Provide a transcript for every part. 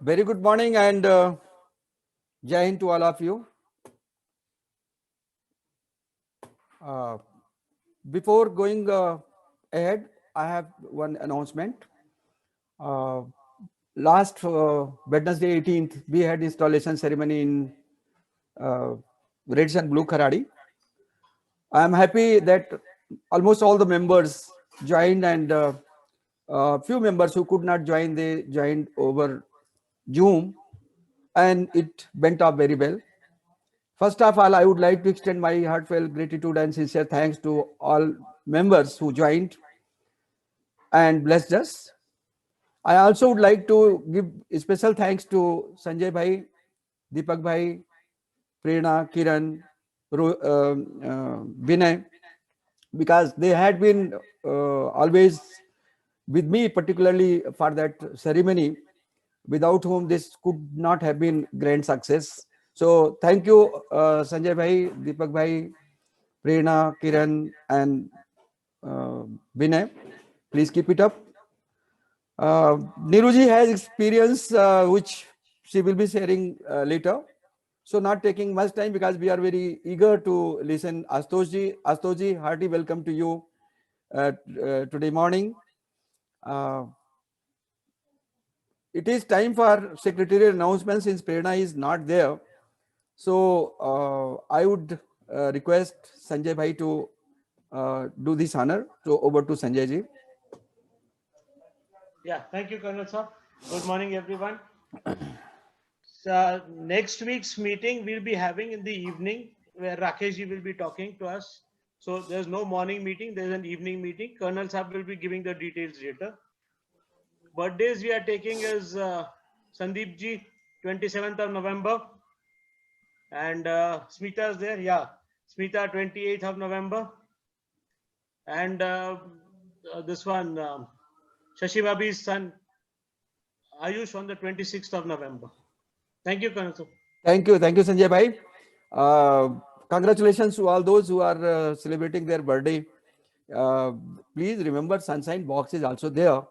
Very good morning and Jai Hind to all of you. Before going ahead, I have one announcement. Last Wednesday 18th, we had installation ceremony in Reds and Blue Kharadi. I am happy that almost all the members joined and few members who could not join, they joined over Zoom and it went off very well. First of all, I would like to extend my heartfelt gratitude and sincere thanks to all members who joined and blessed us. I also would like to give special thanks to Sanjay Bhai, Deepak Bhai, Prerna, Kiran, Vinay, because they had been always with me, particularly for that ceremony, without whom this could not have been grand success. So thank you, Sanjay Bhai, Deepak Bhai, Prerna, Kiran, and Vinay. Please keep it up. Niruji has experience which she will be sharing later. So not taking much time because we are very eager to listen. Ashutosh ji, hearty welcome to you today morning. It is time for secretarial announcements since Prerna is not there. So I would request Sanjay Bhai to do this honor. So over to Sanjay ji. Yeah, thank you, Colonel sir. Good morning, everyone. So next week's meeting we'll be having in the evening, where Rakesh ji will be talking to us. So there's no morning meeting, there's an evening meeting. Colonel Saab will be giving the details later. Birthdays we are taking is Sandeep ji, 27th of November. And Smita is there, yeah. Smita, 28th of November. And this one, Shashi Babi's son, Ayush, on the 26th of November. Thank you, Colonel sir. Thank you, Sanjay Bhai. Congratulations to all those who are celebrating their birthday. Please remember, Sunshine Box is also there,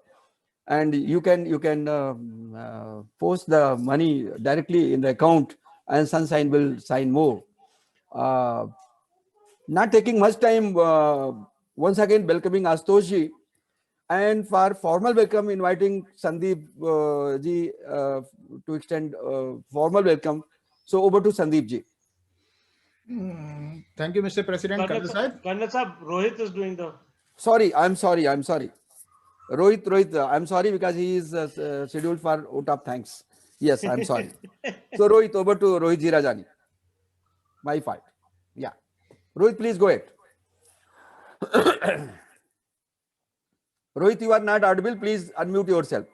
and you can post the money directly in the account, and Sunshine will sign more. Not taking much time. Once again, welcoming Ashutosh ji, and for formal welcome, inviting Sandeep ji to extend formal welcome. So over to Sandeep ji. Thank you, Mr. President. Colonel Saab, Rohit is doing the... Sorry, I'm sorry. Rohit, I'm sorry because he is scheduled for vote of thanks. Yes, I'm sorry. So Rohit, over to Rohit Jirajani. My fault. Yeah. Rohit, please go ahead. Rohit, you are not audible. Please unmute yourself.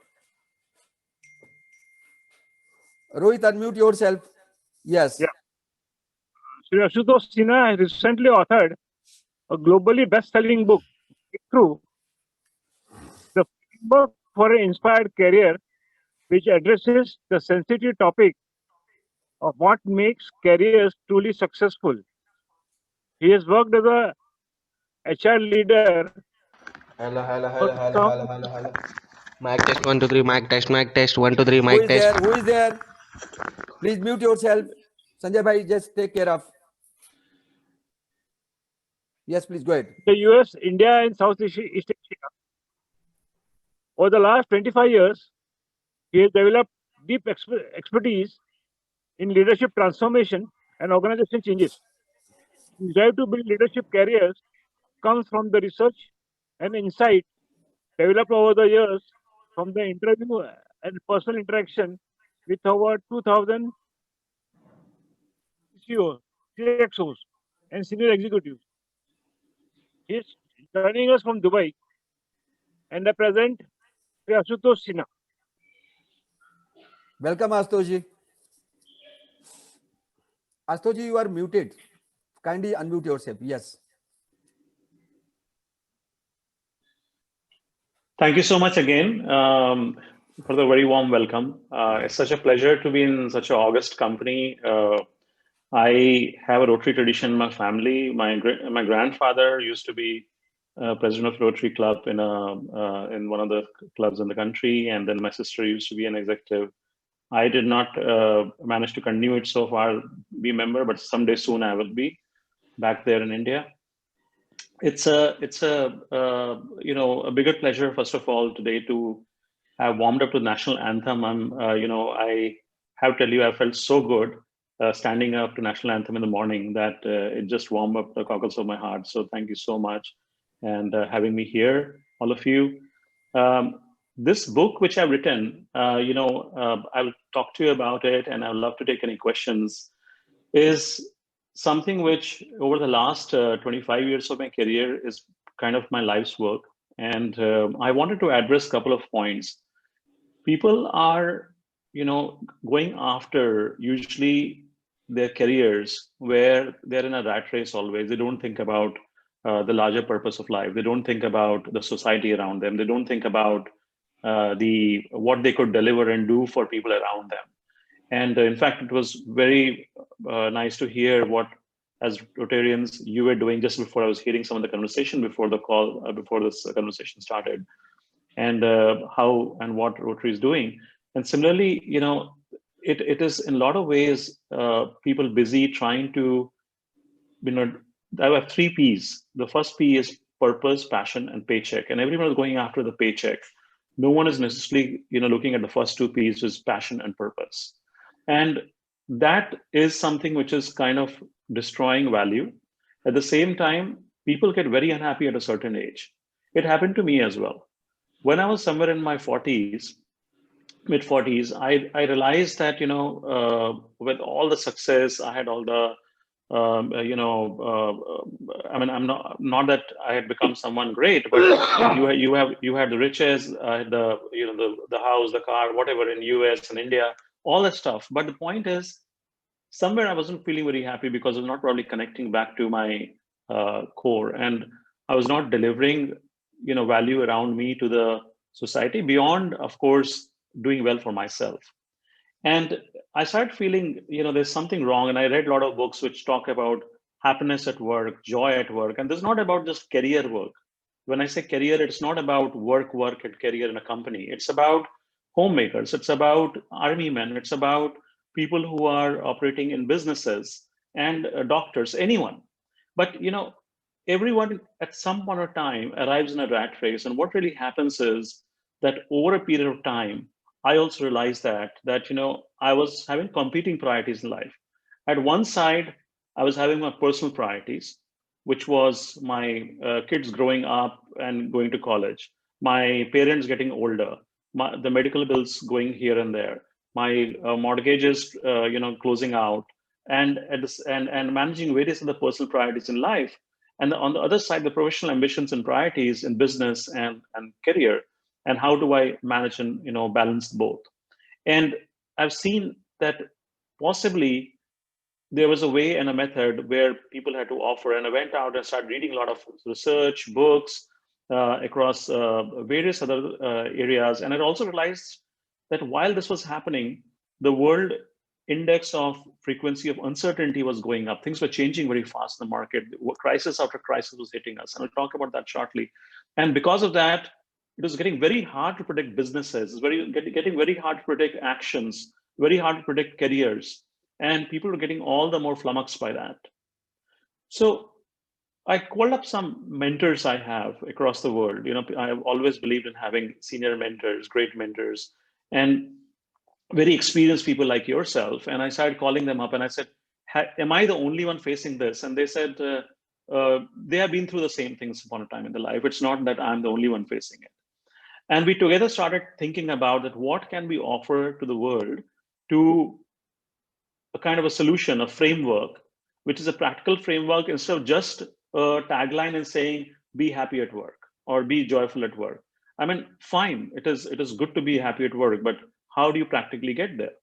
Rohit, unmute yourself. Yes. Yeah. Shri Ashutosh Sinha recently authored a globally best-selling book, Through the Framework for an Inspired Career, which addresses the sensitive topic of what makes careers truly successful. He has worked as a HR leader. Hello. Mic test 1 2 3. Mic test 1 2 3. Mic test. Who is there? Please mute yourself. Sanjay Bhai, just take care of. Yes, please go ahead. The US, India, and Southeast Asia. Over the last 25 years, he has developed deep expertise in leadership transformation and organization changes. His drive to build leadership careers comes from the research and insight developed over the years from the interview and personal interaction with over 2,000 CEOs, CXOs, and senior executives. He is joining us from Dubai, and I present Shri Ashutosh Sinha. Welcome, Ashutosh ji. Ashutosh ji, you are muted. Kindly unmute yourself. Yes. Thank you so much again for the very warm welcome. It's such a pleasure to be in such an august company. I have a Rotary tradition in my family. My grandfather used to be president of Rotary Club in one of the clubs in the country, and then my sister used to be an executive I did not manage to continue it so far, be a member, but someday soon I will be back there in India. It's a bigger pleasure, first of all, today to have warmed up to the national anthem. I have to tell you, I felt so good standing up to national anthem in the morning that it just warmed up the cockles of my heart. So thank you so much, and having me here, all of you. Um, this book which I've written, I'll talk to you about it, and I'd love to take any questions. Is something which over the last 25 years of my career is kind of my life's work, and I wanted to address a couple of points. People are, going after usually their careers where they're in a rat race always. They don't think about the larger purpose of life. They don't think about the society around them. They don't think about the what they could deliver and do for people around them. And in fact, it was very nice to hear what, as Rotarians, you were doing just before I was hearing some of the conversation before the call, before this conversation started, and how and what Rotary is doing. And similarly, it is in a lot of ways people busy trying to, you know, I have three P's. The first P is purpose, passion, and paycheck. And everyone is going after the paycheck. No one is necessarily, looking at the first two P's, which is passion and purpose. And that is something which is kind of destroying value. At the same time, people get very unhappy at a certain age. It happened to me as well. When I was somewhere in my 40s, mid 40s, I realized that, with all the success, I had all the, I mean, I'm not that I had become someone great, but you had the riches, the house, the car, whatever in US and India, all that stuff. But the point is, somewhere I wasn't feeling very happy because I was not probably connecting back to my core, and I was not delivering, value around me to the society beyond, of course, doing well for myself. And I started feeling, there's something wrong. And I read a lot of books which talk about happiness at work, joy at work. And this is not about just career work. When I say career, it's not about work, and career in a company. It's about homemakers. It's about army men. It's about people who are operating in businesses and doctors, anyone. But, everyone at some point of time arrives in a rat race. And what really happens is that over a period of time, I also realized that I was having competing priorities in life. At one side, I was having my personal priorities, which was my kids growing up and going to college, my parents getting older, the medical bills going here and there, my mortgages, closing out, and and managing various other personal priorities in life. And on the other side, the professional ambitions and priorities in business and career, and how do I manage and balance both. And I've seen that possibly there was a way and a method where people had to offer, and I went out and started reading a lot of research books across various other areas. And I also realized that while this was happening, the world index of frequency of uncertainty was going up. Things were changing very fast in the market. Crisis after crisis was hitting us, and I'll talk about that shortly. And because of that, it was getting very hard to predict businesses. It's getting very hard to predict actions, very hard to predict careers, and people were getting all the more flummoxed by that. So I called up some mentors I have across the world. I've always believed in having senior mentors, great mentors, and very experienced people like yourself. And I started calling them up and I said, am I the only one facing this? And they said, they have been through the same things upon a time in their life. It's not that I'm the only one facing it. And we together started thinking about that, what can we offer to the world to a kind of a solution, a framework, which is a practical framework instead of just a tagline and saying, be happy at work or be joyful at work. I mean, fine, it is good to be happy at work, but how do you practically get there?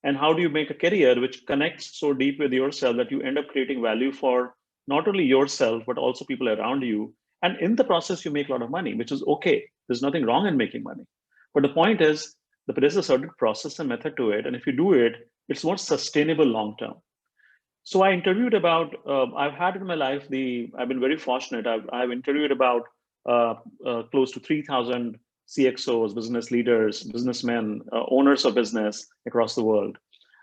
And how do you make a career which connects so deep with yourself that you end up creating value for not only yourself, but also people around you? And in the process, you make a lot of money, which is okay. There's nothing wrong in making money. But the point is that there is a certain process and method to it. And if you do it, it's more sustainable long term. So I interviewed about, I've had in my life, I've been very fortunate. I've interviewed about close to 3,000 CXOs, business leaders, businessmen, owners of business across the world.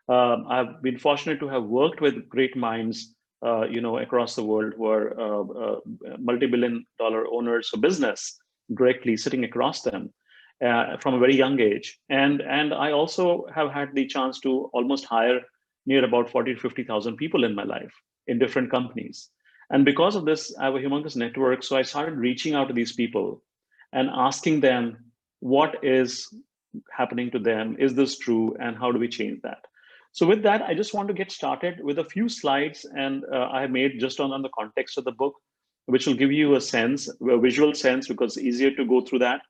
I've been fortunate to have worked with great minds, across the world who are multi-billion-dollar owners of business directly sitting across them from a very young age. And I also have had the chance to almost hire near about 40 to 50,000 people in my life in different companies. And because of this, I have a humongous network. So I started reaching out to these people and asking them what is happening to them. Is this true? And how do we change that? So with that, I just want to get started with a few slides, and I have made just on the context of the book, which will give you a sense, a visual sense, because it's easier to go through that,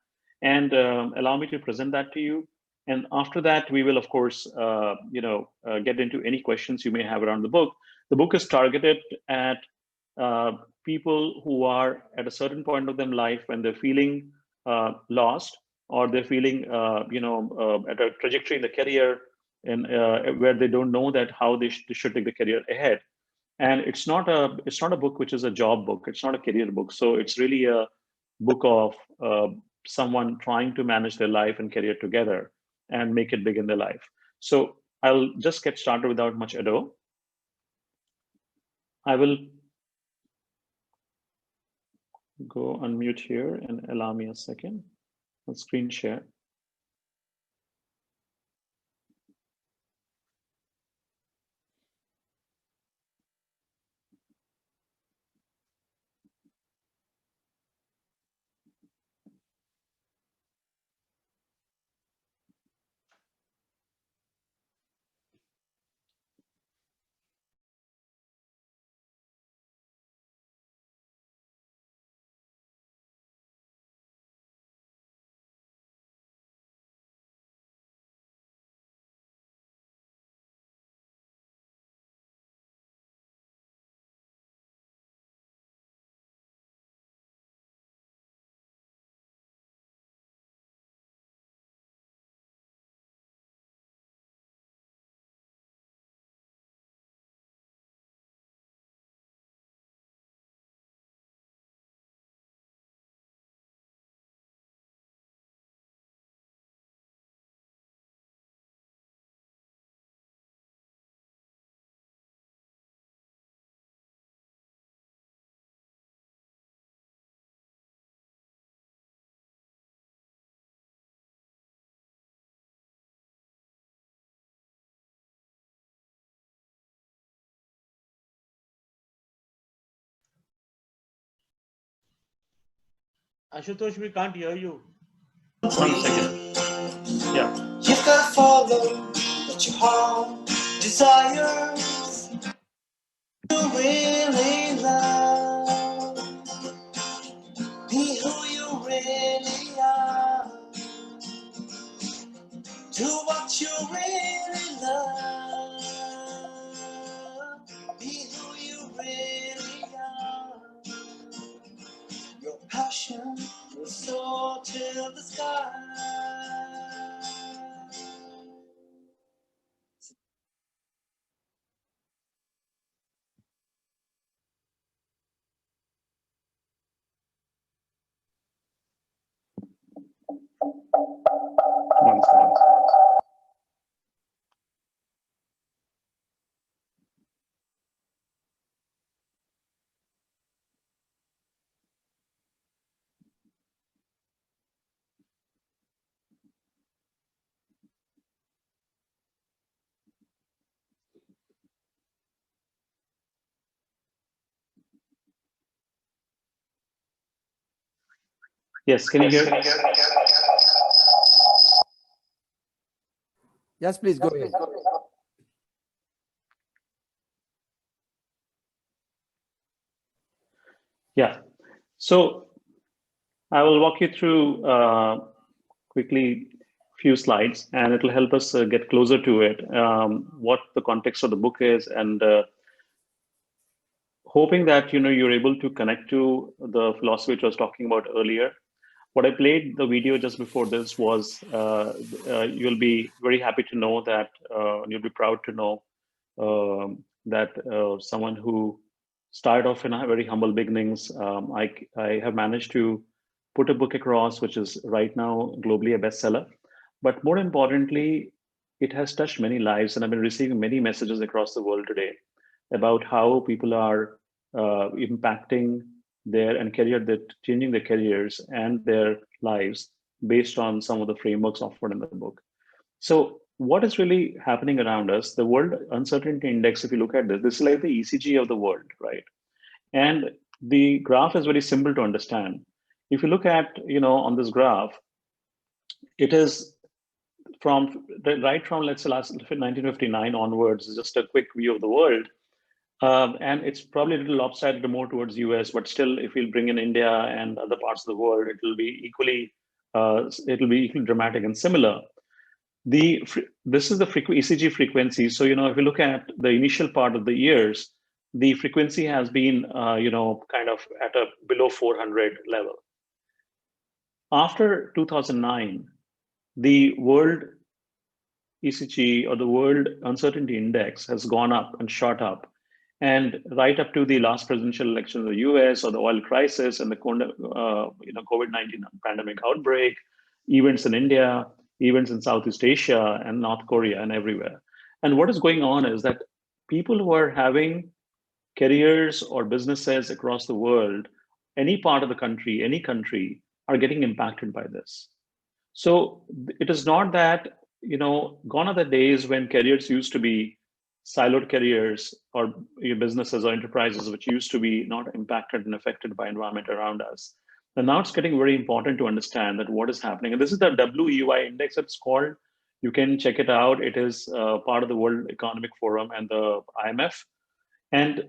and allow me to present that to you. And after that, we will, of course, get into any questions you may have around the book. The book is targeted at people who are at a certain point of their life when they're feeling lost, or they're feeling, at a trajectory in the career, and where they don't know that how they should take the career ahead. And it's not a book which is a job book. It's not a career book. So it's really a book of someone trying to manage their life and career together and make it big in their life. So I'll just get started without much ado. I will go unmute here and allow me a second. I'll screen share. Ashutosh, we can't hear you. 1 second. Yeah. You can follow what your heart desires. You really love. Be who you really are. Do what you really love. Be who you really are. Your passion will soar till the sky. One second. Yes, can you hear? Yes, please go ahead. Yeah. So I will walk you through quickly few slides, and it will help us get closer to it, what the context of the book is, and hoping that you're able to connect to the philosophy which I was talking about earlier. What I played the video just before this was, you'll be very happy to know that, you'll be proud to know that someone who started off in a very humble beginnings, I have managed to put a book across, which is right now globally a bestseller. But more importantly, it has touched many lives, and I've been receiving many messages across the world today about how people are impacting their and career, that changing their careers and their lives based on some of the frameworks offered in the book. So, what is really happening around us? The World Uncertainty Index, if you look at this, this is like the ECG of the world, right? And the graph is very simple to understand. If you look at, on this graph, it is from right from, let's say, last 1959 onwards, is just a quick view of the world. And it's probably a little lopsided more towards US, but still, if we bring in India and other parts of the world, it'll be equally dramatic and similar. This is the ECG frequency. So if you look at the initial part of the years, the frequency has been kind of at a below 400 level. After 2009, the world ECG, or the World Uncertainty Index, has gone up and shot up. And right up to the last presidential election in the US, or the oil crisis and the COVID-19 pandemic outbreak, events in India, events in Southeast Asia and North Korea and everywhere. And what is going on is that people who are having careers or businesses across the world, any part of the country, any country, are getting impacted by this. So it is not that, gone are the days when careers used to be siloed careers, or your businesses or enterprises which used to be not impacted and affected by environment around us. And now it's getting very important to understand that what is happening. And this is the WEI index, it's called. You can check it out. It is part of the World Economic Forum and the IMF. And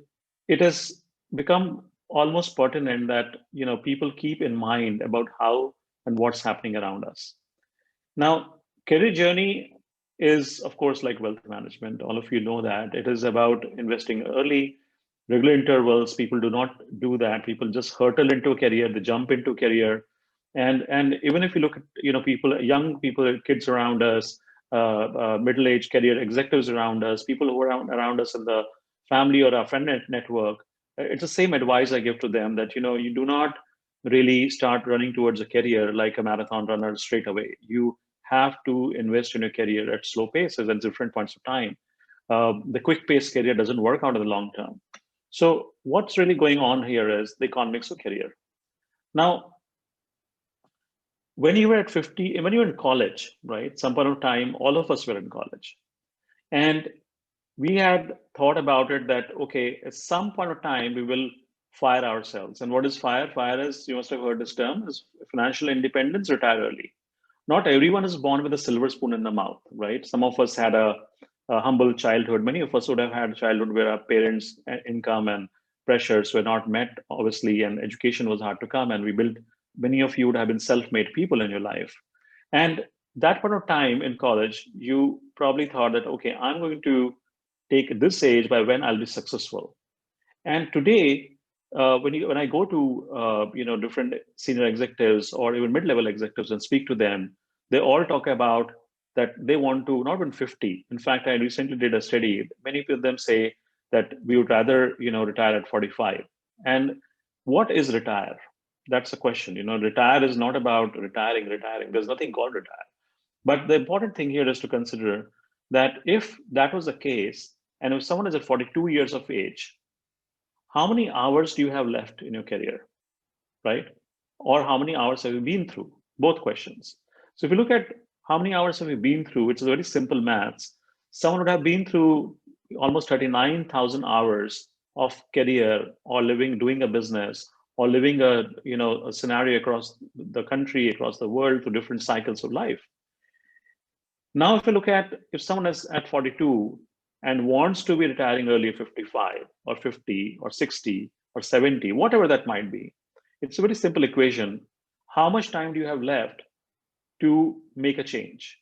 it has become almost pertinent that people keep in mind about how and what's happening around us. Now, career journey is, of course, like wealth management. All of you know that. It is about investing early, regular intervals. People do not do that. People just hurtle into a career, they jump into a career. And even if you look at people, young people, kids around us, middle-aged career executives around us, people who are around us in the family or our friend network, it's the same advice I give to them, that you do not really start running towards a career like a marathon runner straight away. You have to invest in your career at slow paces at different points of time. The quick pace career doesn't work out in the long term. So what's really going on here is the economics of career. Now, when you were at 50, when you were in college, right, some point of time, all of us were in college. And we had thought about it that, okay, at some point of time, we will fire ourselves. And what is fire? Fire is, you must have heard this term, is financial independence, retire early. Not everyone is born with a silver spoon in the mouth, right? Some of us had a humble childhood. Many of us would have had a childhood where our parents' income and pressures were not met, obviously, and education was hard to come. And we built, many of you would have been self-made people in your life. And that point of time in college, you probably thought that, okay, I'm going to take this age by when I'll be successful. And today, when I go to different senior executives or even mid-level executives and speak to them, they all talk about that they want to not even 50. In fact, I recently did a study. Many of them say that we would rather retire at 45. And what is retire? That's the question. Retire is not about retiring. There's nothing called retire. But the important thing here is to consider that if that was the case, and if someone is at 42 years of age, how many hours do you have left in your career, right? Or how many hours have you been through? Both questions. So if you look at how many hours have you been through, which is very simple maths, someone would have been through almost 39,000 hours of career, or doing a business, or living a scenario across the country, across the world, through different cycles of life. Now, if you look at, if someone is at 42 and wants to be retiring early at 55 or 50 or 60 or 70, whatever that might be, it's a very simple equation. How much time do you have left to make a change?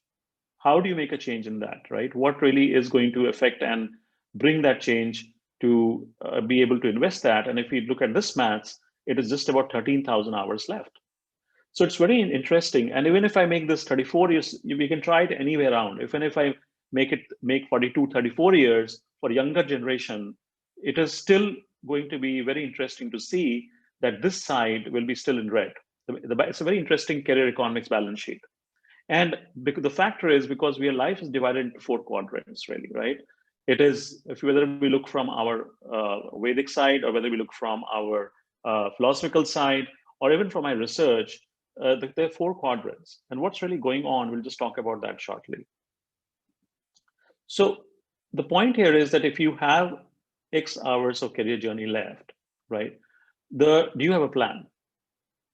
How do you make a change in that, right? What really is going to affect and bring that change to be able to invest that? And if we look at this maths, it is just about 13,000 hours left. So it's very interesting. And even if I make this 34 years, we can try it anywhere around. Even if I make 42, 34 years for younger generation, it is still going to be very interesting to see that this side will be still in red. It's a very interesting career economics balance sheet. And the factor is because life is divided into four quadrants, really, right? It is, if whether we look from our Vedic side, or whether we look from our philosophical side, or even from my research, there are four quadrants. And what's really going on, we'll just talk about that shortly. So the point here is that if you have X hours of career journey left, right? Do you have a plan?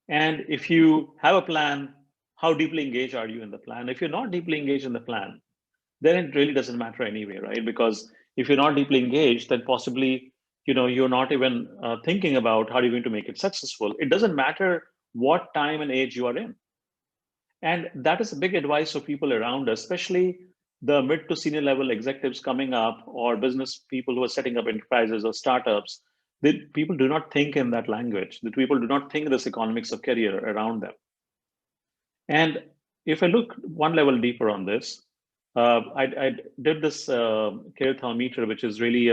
And if you have a plan, how deeply engaged are you in the plan? If you're not deeply engaged in the plan, then it really doesn't matter anyway, right? Because if you're not deeply engaged, then possibly, you're not even thinking about how you're going to make it successful. It doesn't matter what time and age you are in. And that is a big advice for people around us, especially the mid to senior level executives coming up, or business people who are setting up enterprises or startups. People do not think in that language. That people do not think this economics of career around them. And if I look one level deeper on this, I did this career thermometer, which is really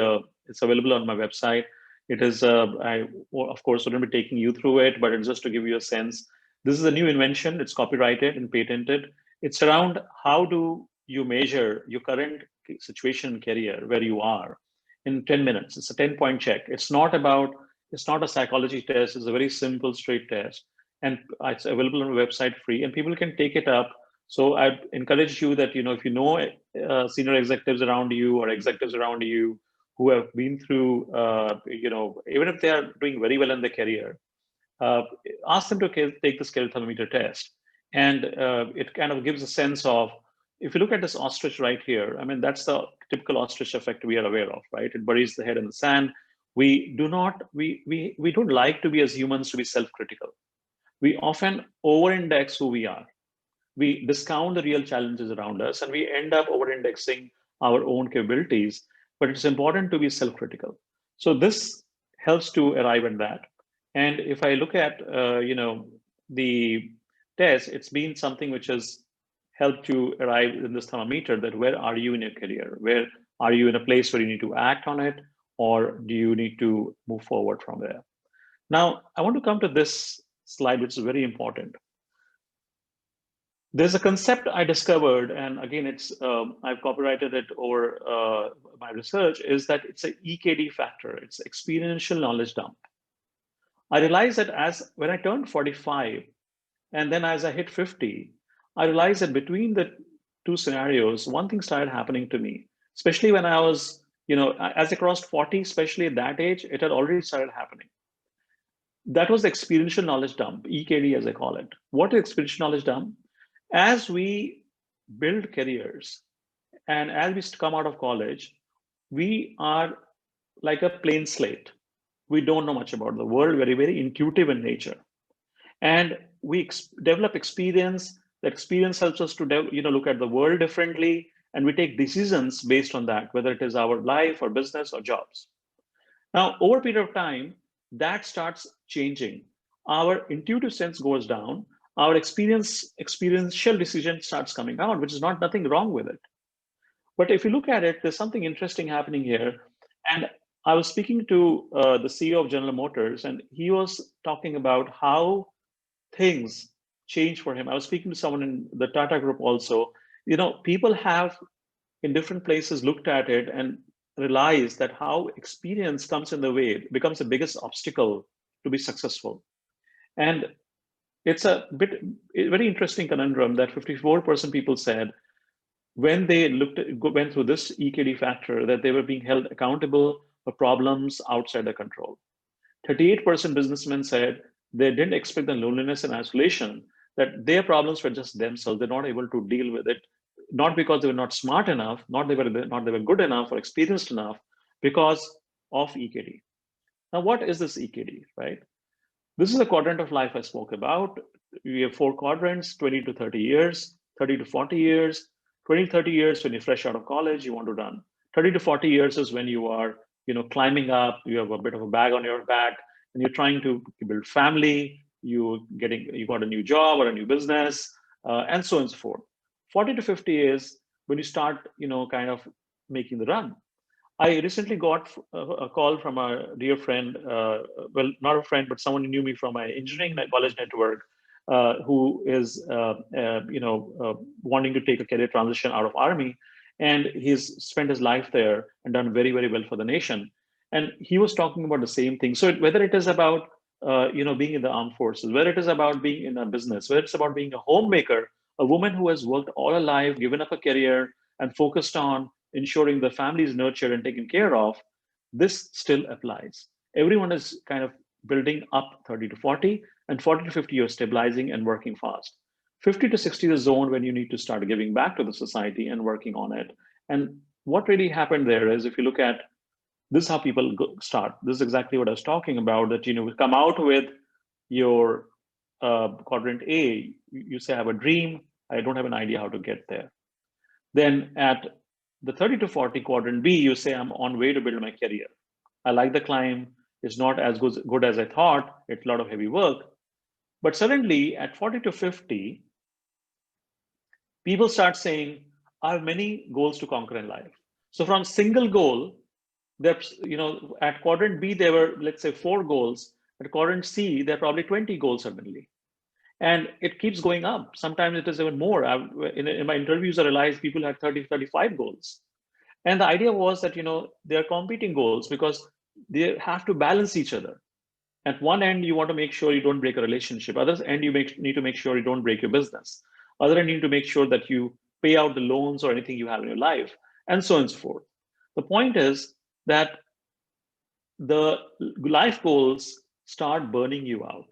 it's available on my website. It is I of course wouldn't be taking you through it, but it's just to give you a sense. This is a new invention. It's copyrighted and patented. It's around how do you measure your current situation and career where you are in 10 minutes. It's a 10-point check. It's not a psychology test. It's a very simple, straight test. And it's available on the website free, and people can take it up. So I encourage you that, if you know senior executives around you, or executives around you who have been through, even if they are doing very well in their career, uh, ask them to take this career thermometer test. And it kind of gives a sense of, if you look at this ostrich right here, I mean, that's the typical ostrich effect we are aware of, right? It buries the head in the sand. We don't like to be, as humans, to be self-critical. We often over-index who we are. We discount the real challenges around us, and we end up over-indexing our own capabilities. But it's important to be self-critical. So this helps to arrive at that. And if I look at the test, it's been something which has helped to arrive in this thermometer, that where are you in your career? Where are you in a place where you need to act on it, or do you need to move forward from there? Now, I want to come to this slide, which is very important. There's a concept I discovered, and again, I've copyrighted it over my research, is that it's an EKD factor. It's experiential knowledge dump. I realized that when I turned 45, and then as I hit 50, I realized that between the two scenarios, one thing started happening to me, especially when I was, as I crossed 40, especially at that age, it had already started happening. That was the experiential knowledge dump, EKD as I call it. What is experiential knowledge dump? As we build careers, and as we come out of college, we are like a plain slate. We don't know much about the world, very, very intuitive in nature. And we develop experience. That experience helps us to look at the world differently, and we take decisions based on that, whether it is our life or business or jobs. Now, over a period of time, that starts changing. Our intuitive sense goes down. Our experiential decision starts coming out, which is nothing wrong with it. But if you look at it, there's something interesting happening here. And I was speaking to the CEO of General Motors, and he was talking about how things change for him. I was speaking to someone in the Tata Group also. People have in different places looked at it and realized that how experience comes in the way becomes the biggest obstacle to be successful. And it's a very interesting conundrum that 54% people said when they went through this EKD factor, that they were being held accountable for problems outside their control. 38% businessmen said they didn't expect the loneliness and isolation, that their problems were just themselves. They're not able to deal with it, not because they were not smart enough, not they were good enough or experienced enough, because of EKD. Now, what is this EKD, right? This is a quadrant of life I spoke about. We have four quadrants: 20 to 30 years, 30 to 40 years, 20, 30 years when you're fresh out of college, you want to run. 30 to 40 years is when you are, climbing up, you have a bit of a bag on your back, and you're trying to build family, you got a new job or a new business, and so on and so forth. 40 to 50 is when you start, kind of making the run. I recently got a call from a dear friend, well, not a friend, but someone who knew me from my engineering college network. who is wanting to take a career transition out of army, and he's spent his life there and done very, very well for the nation. And he was talking about the same thing. So whether it is about being in the armed forces, whether it is about being in a business, whether it's about being a homemaker, a woman who has worked all her life, given up a career, and focused on ensuring the family is nurtured and taken care of, this still applies. Everyone is kind of building up 30 to 40, and 40 to 50 you're stabilizing and working fast. 50 to 60 is the zone when you need to start giving back to the society and working on it. And what really happened there is, if you look at this is how people start. This is exactly what I was talking about, that we come out with your quadrant A, you say I have a dream, I don't have an idea how to get there. Then at the 30 to 40 quadrant B, you say I'm on way to build my career. I like the climb, it's not as good as I thought, it's a lot of heavy work. But suddenly at 40 to 50, people start saying, I have many goals to conquer in life. So from single goal, there's, at quadrant B, there were, let's say, 4 goals. At quadrant C, there are probably 20 goals suddenly. And it keeps going up. Sometimes it is even more. In my interviews, I realized people had 30, 35 goals. And the idea was that, they're competing goals because they have to balance each other. At one end, you want to make sure you don't break a relationship. Other end, you need to make sure you don't break your business. Other end, you need to make sure that you pay out the loans or anything you have in your life, and so on and so forth. The point is that the life goals start burning you out,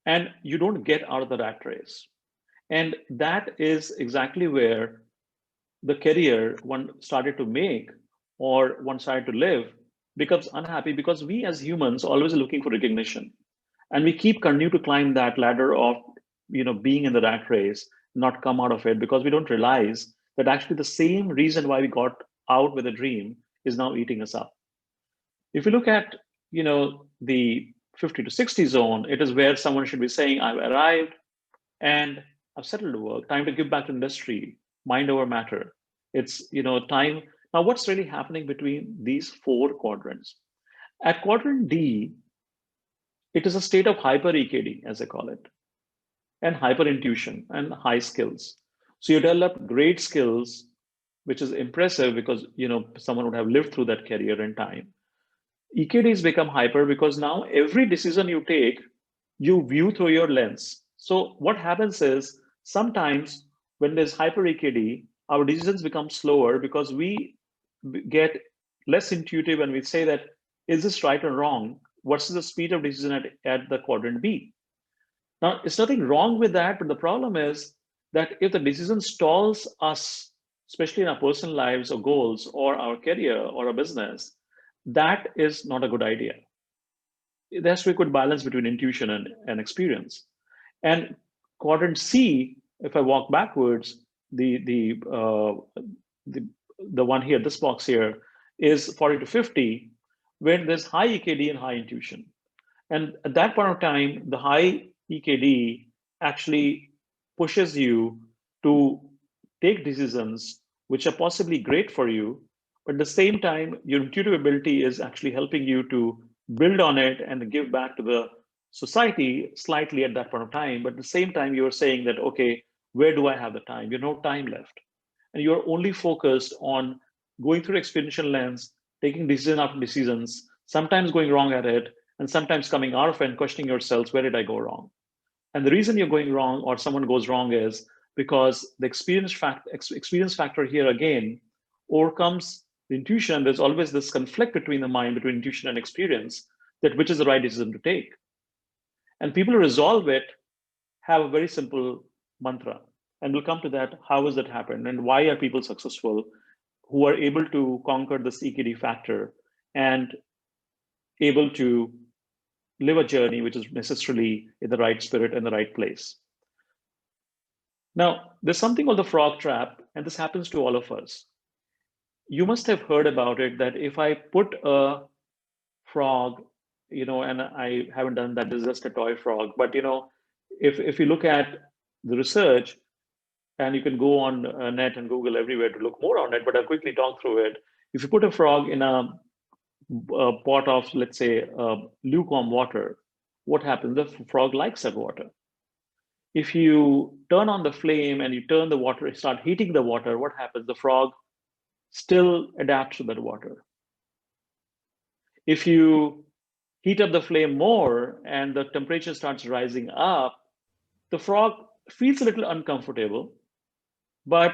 and you don't get out of the rat race. And that is exactly where the career one started to make or one started to live becomes unhappy, because we as humans are always looking for recognition, and we keep continue to climb that ladder of being in the rat race, not come out of it, because we don't realize that actually the same reason why we got out with a dream is now eating us up. If you look at the 50 to 60 zone, it is where someone should be saying, I've arrived and I've settled to work, time to give back to industry, mind over matter. It's time. Now what's really happening between these 4 quadrants? At quadrant D, it is a state of hyper EKD, as I call it, and hyper intuition and high skills. So you develop great skills, which is impressive because someone would have lived through that career in time. EKDs become hyper because now every decision you take, you view through your lens. So what happens is, sometimes when there's hyper EKD, our decisions become slower because we get less intuitive and we say that, is this right or wrong? What's the speed of decision at the quadrant B? Now, it's nothing wrong with that, but the problem is that if the decision stalls us, especially in our personal lives or goals or our career or a business, that is not a good idea. There has to be a good balance between intuition and experience. And quadrant C, if I walk backwards, the one here, this box here, is 40 to 50, when there's high EKD and high intuition. And at that point of time, the high EKD actually pushes you to take decisions which are possibly great for you, but at the same time, your intuitive ability is actually helping you to build on it and give back to the society slightly at that point of time. But at the same time, you're saying that, okay, where do I have the time? You have no time left. And you're only focused on going through experiential lens, taking decision after decisions, sometimes going wrong at it, and sometimes coming out of it and questioning yourselves, where did I go wrong? And the reason you're going wrong or someone goes wrong is because the experience factor here again overcomes the intuition. There's always this conflict between the mind, between intuition and experience, that which is the right decision to take. And people who resolve it have a very simple mantra. And we'll come to that. How has that happened? And why are people successful who are able to conquer this EKD factor and able to live a journey which is necessarily in the right spirit and the right place? Now, there's something called the frog trap, and this happens to all of us. You must have heard about it, that if I put a frog, and I haven't done that, this is just a toy frog, but if you look at the research, and you can go on net and Google everywhere to look more on it, but I'll quickly talk through it. If you put a frog in a pot of, let's say, lukewarm water, what happens? The frog likes that water. If you turn on the flame and you turn the water, start heating the water, what happens? The frog still adapts to that water. If you heat up the flame more and the temperature starts rising up, the frog feels a little uncomfortable, but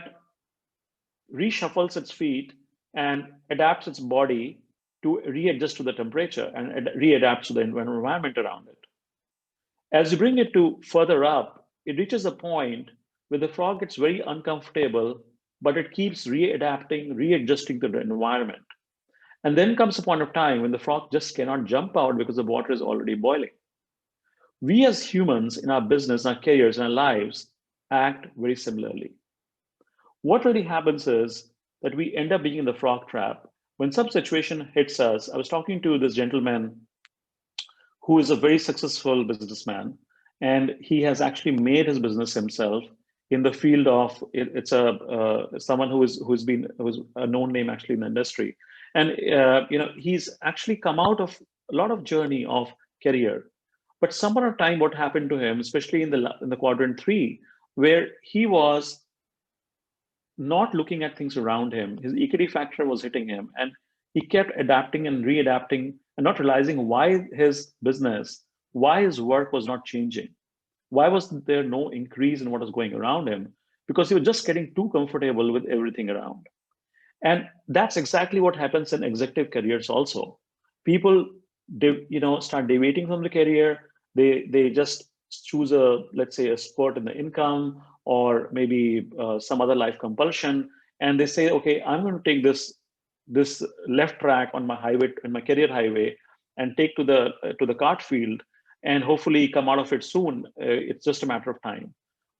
reshuffles its feet and adapts its body to readjust to the temperature and readapts to the environment around it. As you bring it to further up, it reaches a point where the frog gets very uncomfortable, but it keeps readapting, readjusting to the environment. And then comes a point of time when the frog just cannot jump out because the water is already boiling. We as humans in our business, our careers, and our lives act very similarly. What really happens is that we end up being in the frog trap. When some situation hits us, I was talking to this gentleman who is a very successful businessman, and he has actually made his business himself in the field of it's a someone who's a known name actually in the industry, and he's actually come out of a lot of journey of career, but some other time what happened to him, especially in the quadrant three, where he was not looking at things around him. His equity factor was hitting him, and he kept adapting and readapting and not realizing why his business, why his work was not changing. Why was there no increase in what was going around him? Because he was just getting too comfortable with everything around. And that's exactly what happens in executive careers also. People, start deviating from the career. They just choose a, let's say, a spurt in the income or maybe some other life compulsion, and they say, okay, I'm going to take this left track on my highway, in my career highway, and take to the cart field, and hopefully come out of it soon. It's just a matter of time.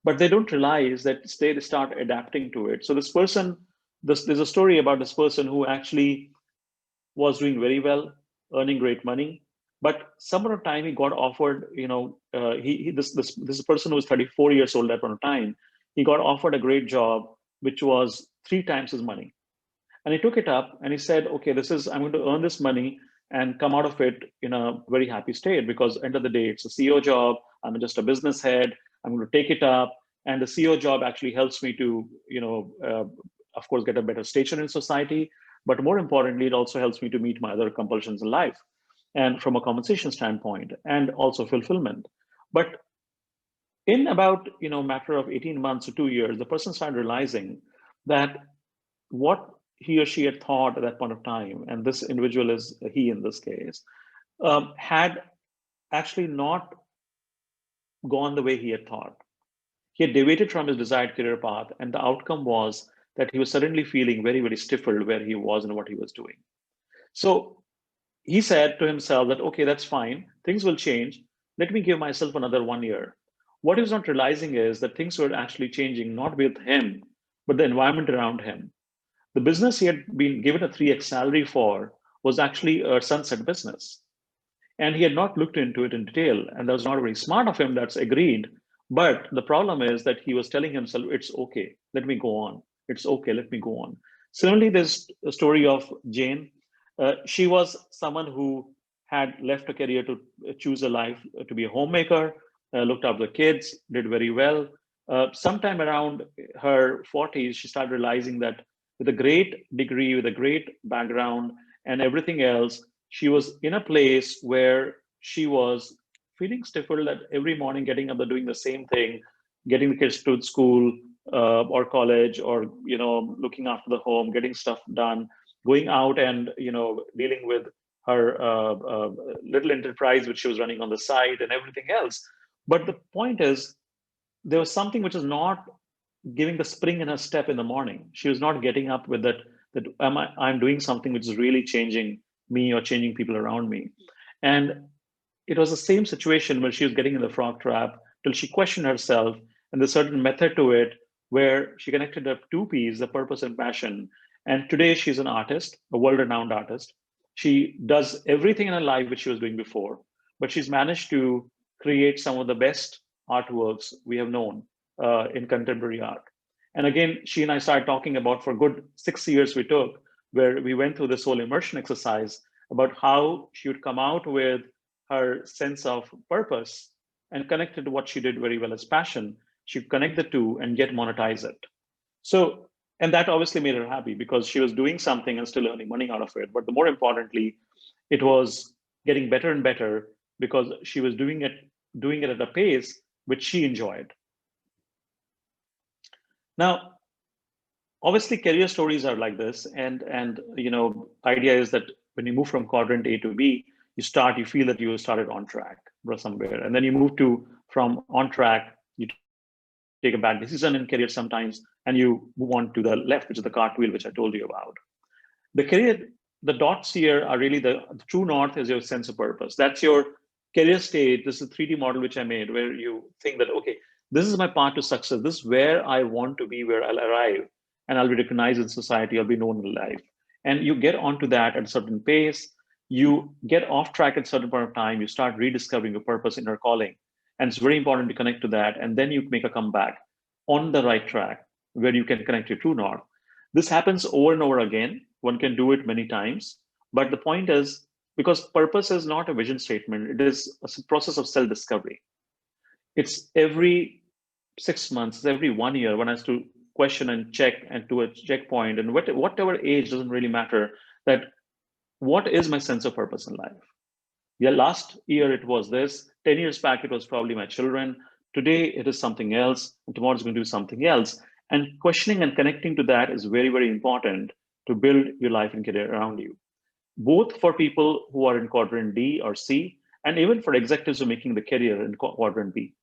But they don't realize that they start adapting to it. So this person, there's a story about this person who actually was doing very well, earning great money. But some other time he got offered, this person who was 34 years old at that point of time, he got offered a great job, which was 3 times his money. And he took it up and he said, okay, I'm going to earn this money and come out of it in a very happy state, because end of the day, it's a CEO job. I'm just a business head. I'm going to take it up. And the CEO job actually helps me to, of course, get a better station in society. But more importantly, it also helps me to meet my other compulsions in life, and from a compensation standpoint, and also fulfillment. But in about, matter of 18 months to 2 years, the person started realizing that what he or she had thought at that point of time, and this individual is he in this case, had actually not gone the way he had thought. He had deviated from his desired career path, and the outcome was that he was suddenly feeling very, very stifled where he was and what he was doing. So he said to himself that, okay, that's fine, things will change. Let me give myself another 1 year. What he was not realizing is that things were actually changing, not with him, but the environment around him. The business he had been given a 3x salary for was actually a sunset business. And he had not looked into it in detail. And that was not very smart of him, that's agreed. But the problem is that he was telling himself, it's okay, let me go on. It's okay, let me go on. Similarly, there's a story of Jane. She was someone who had left a career to choose a life to be a homemaker, looked after the kids, did very well. Sometime around her 40s, she started realizing that with a great degree, with a great background, and everything else, she was in a place where she was feeling stifled at every morning, getting up and doing the same thing, getting the kids to school or college, or looking after the home, getting stuff done, going out and dealing with her little enterprise which she was running on the side and everything else. But the point is, there was something which is not giving the spring in her step in the morning. She was not getting up with that I'm doing something which is really changing me or changing people around me. And it was the same situation where she was getting in the frog trap till she questioned herself, and there's certain method to it where she connected up two P's, the purpose and passion. And today she's an artist, a world-renowned artist. She does everything in her life which she was doing before, but she's managed to create some of the best artworks we have known in contemporary art. And again, she and I started talking about, for good 6 years we took, where we went through this whole immersion exercise about how she would come out with her sense of purpose and connect it to what she did very well as passion, she could connect the two and yet monetize it. So, and that obviously made her happy because she was doing something and still earning money out of it. But the more importantly, it was getting better and better because she was doing it at a pace which she enjoyed. Now, obviously, career stories are like this, and idea is that when you move from quadrant A to B, you feel that you started on track or somewhere, and then you move to from on track, you take a bad decision in career sometimes, and you move on to the left, which is the cartwheel, which I told you about. The career, the dots here are really the true north is your sense of purpose. That's your career state. This is a 3D model which I made where you think that, okay, this is my path to success. This is where I want to be, where I'll arrive, and I'll be recognized in society. I'll be known in life. And you get onto that at a certain pace. You get off track at a certain point of time. You start rediscovering your purpose in your calling. And it's very important to connect to that. And then you make a comeback on the right track where you can connect your true north. This happens over and over again. One can do it many times. But the point is, because purpose is not a vision statement, it is a process of self discovery. It's every 6 months, every 1 year, one has to question and check and do a checkpoint. And whatever age doesn't really matter, that what is my sense of purpose in life? Yeah, last year it was this, 10 years back it was probably my children. Today it is something else, and tomorrow it's going to do something else. And questioning and connecting to that is very, very important to build your life and career around you, both for people who are in quadrant D or C, and even for executives who are making the career in quadrant B.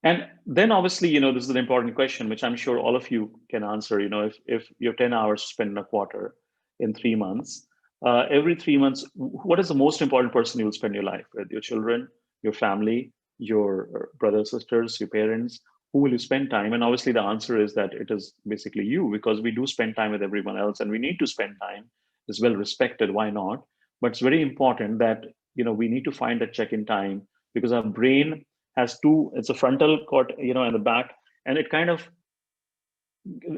And then obviously, this is an important question, which I'm sure all of you can answer. If you have 10 hours to spend in a quarter in 3 months, every 3 months, what is the most important person you will spend your life with? Your children, your family, your brothers, sisters, your parents? Who will you spend time? And obviously the answer is that it is basically you, because we do spend time with everyone else and we need to spend time. It's well respected, why not? But it's very important that we need to find that check-in time, because our brain has two, it's a frontal cord, and the back, and it kind of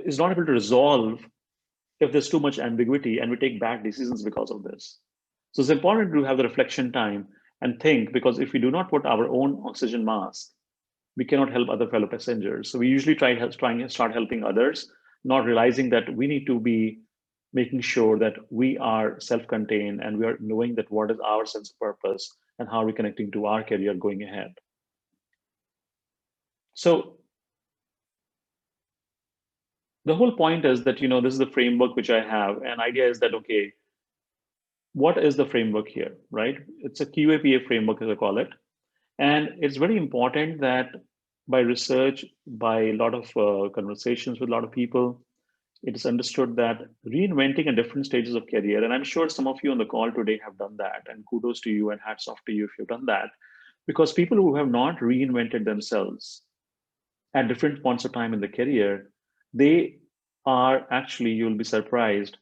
is not able to resolve if there's too much ambiguity, and we take bad decisions because of this. So it's important to have the reflection time and think, because if we do not put our own oxygen mask, we cannot help other fellow passengers. So we usually try to start helping others, not realizing that we need to be making sure that we are self-contained and we are knowing that what is our sense of purpose and how we're connecting to our career going ahead. So the whole point is that, this is the framework which I have. And idea is that, okay, what is the framework here, right? It's a QAPA framework, as I call it. And it's very important that by research, by a lot of conversations with a lot of people, it is understood that reinventing at different stages of career, and I'm sure some of you on the call today have done that, and kudos to you and hats off to you if you've done that, because people who have not reinvented themselves at different points of time in the career, they are actually, you'll be surprised,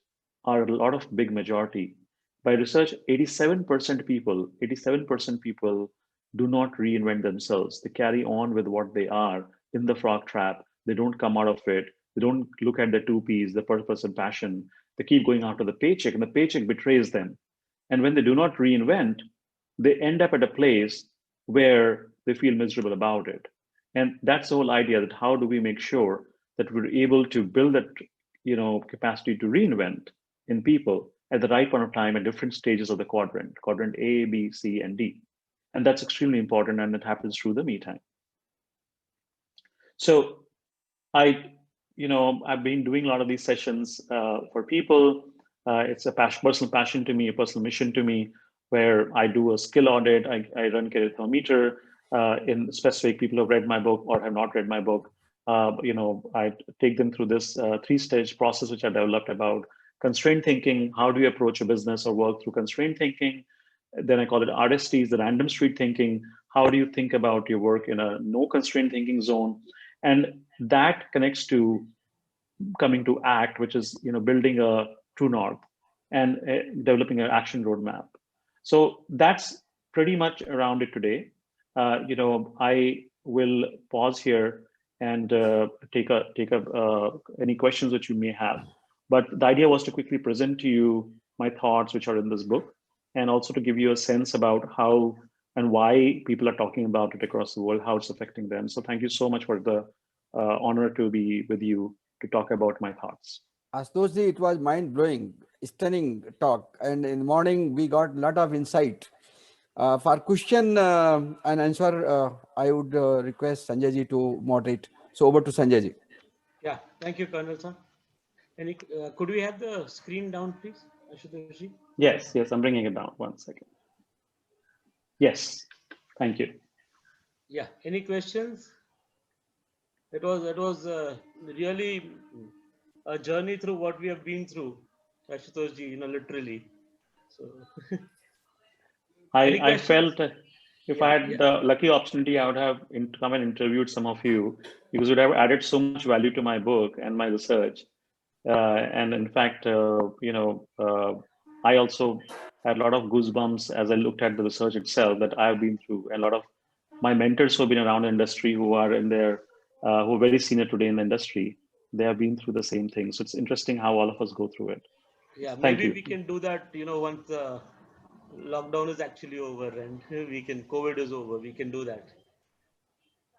are a lot of big majority. By research, 87% people do not reinvent themselves. They carry on with what they are in the frog trap. They don't come out of it. They don't look at the two P's, the purpose and passion. They keep going after the paycheck, and the paycheck betrays them. And when they do not reinvent, they end up at a place where they feel miserable about it. And that's the whole idea, that how do we make sure that we're able to build that capacity to reinvent in people at the right point of time at different stages of the quadrant A, B, C, and D. And that's extremely important, and it happens through the me time. So I've been doing a lot of these sessions for people. It's a personal passion to me, a personal mission to me, where I do a skill audit. I run career thermometer in specific people who have read my book or have not read my book. I take them through this 3-stage process, which I developed about constrained thinking. How do you approach a business or work through constrained thinking? Then I call it RSTs, the random street thinking. How do you think about your work in a no constrained thinking zone? And that connects to coming to ACT, which is building a true north and developing an action roadmap. So that's pretty much around it today. I will pause here and take any questions that you may have. But the idea was to quickly present to you my thoughts, which are in this book, and also to give you a sense about how and why people are talking about it across the world, how it's affecting them. So thank you so much for the honor to be with you to talk about my thoughts. Astoshji, it was mind blowing, stunning talk. And in the morning, we got a lot of insight. For question and answer, I would request Sanjay ji to moderate. So over to Sanjay ji. Yeah, thank you, Colonel sir. Any, could we have the screen down, please, Ashutosh ji? Yes, yes, I'm bringing it down. 1 second. Yes, thank you. Yeah, any questions? It was really a journey through what we have been through, Ashutosh ji, literally. So, any I questions? felt if I Yeah, had yeah, the lucky opportunity, I would have come and interviewed some of you because it would have added so much value to my book and my research. And in fact, I also had a lot of goosebumps as I looked at the research itself that I've been through. And a lot of my mentors who have been around the industry, who are in there, who are very senior today in the industry, they have been through the same thing. So it's interesting how all of us go through it. yeah. Thank Maybe you. we can do that, once the lockdown is actually over and COVID is over, we can do that.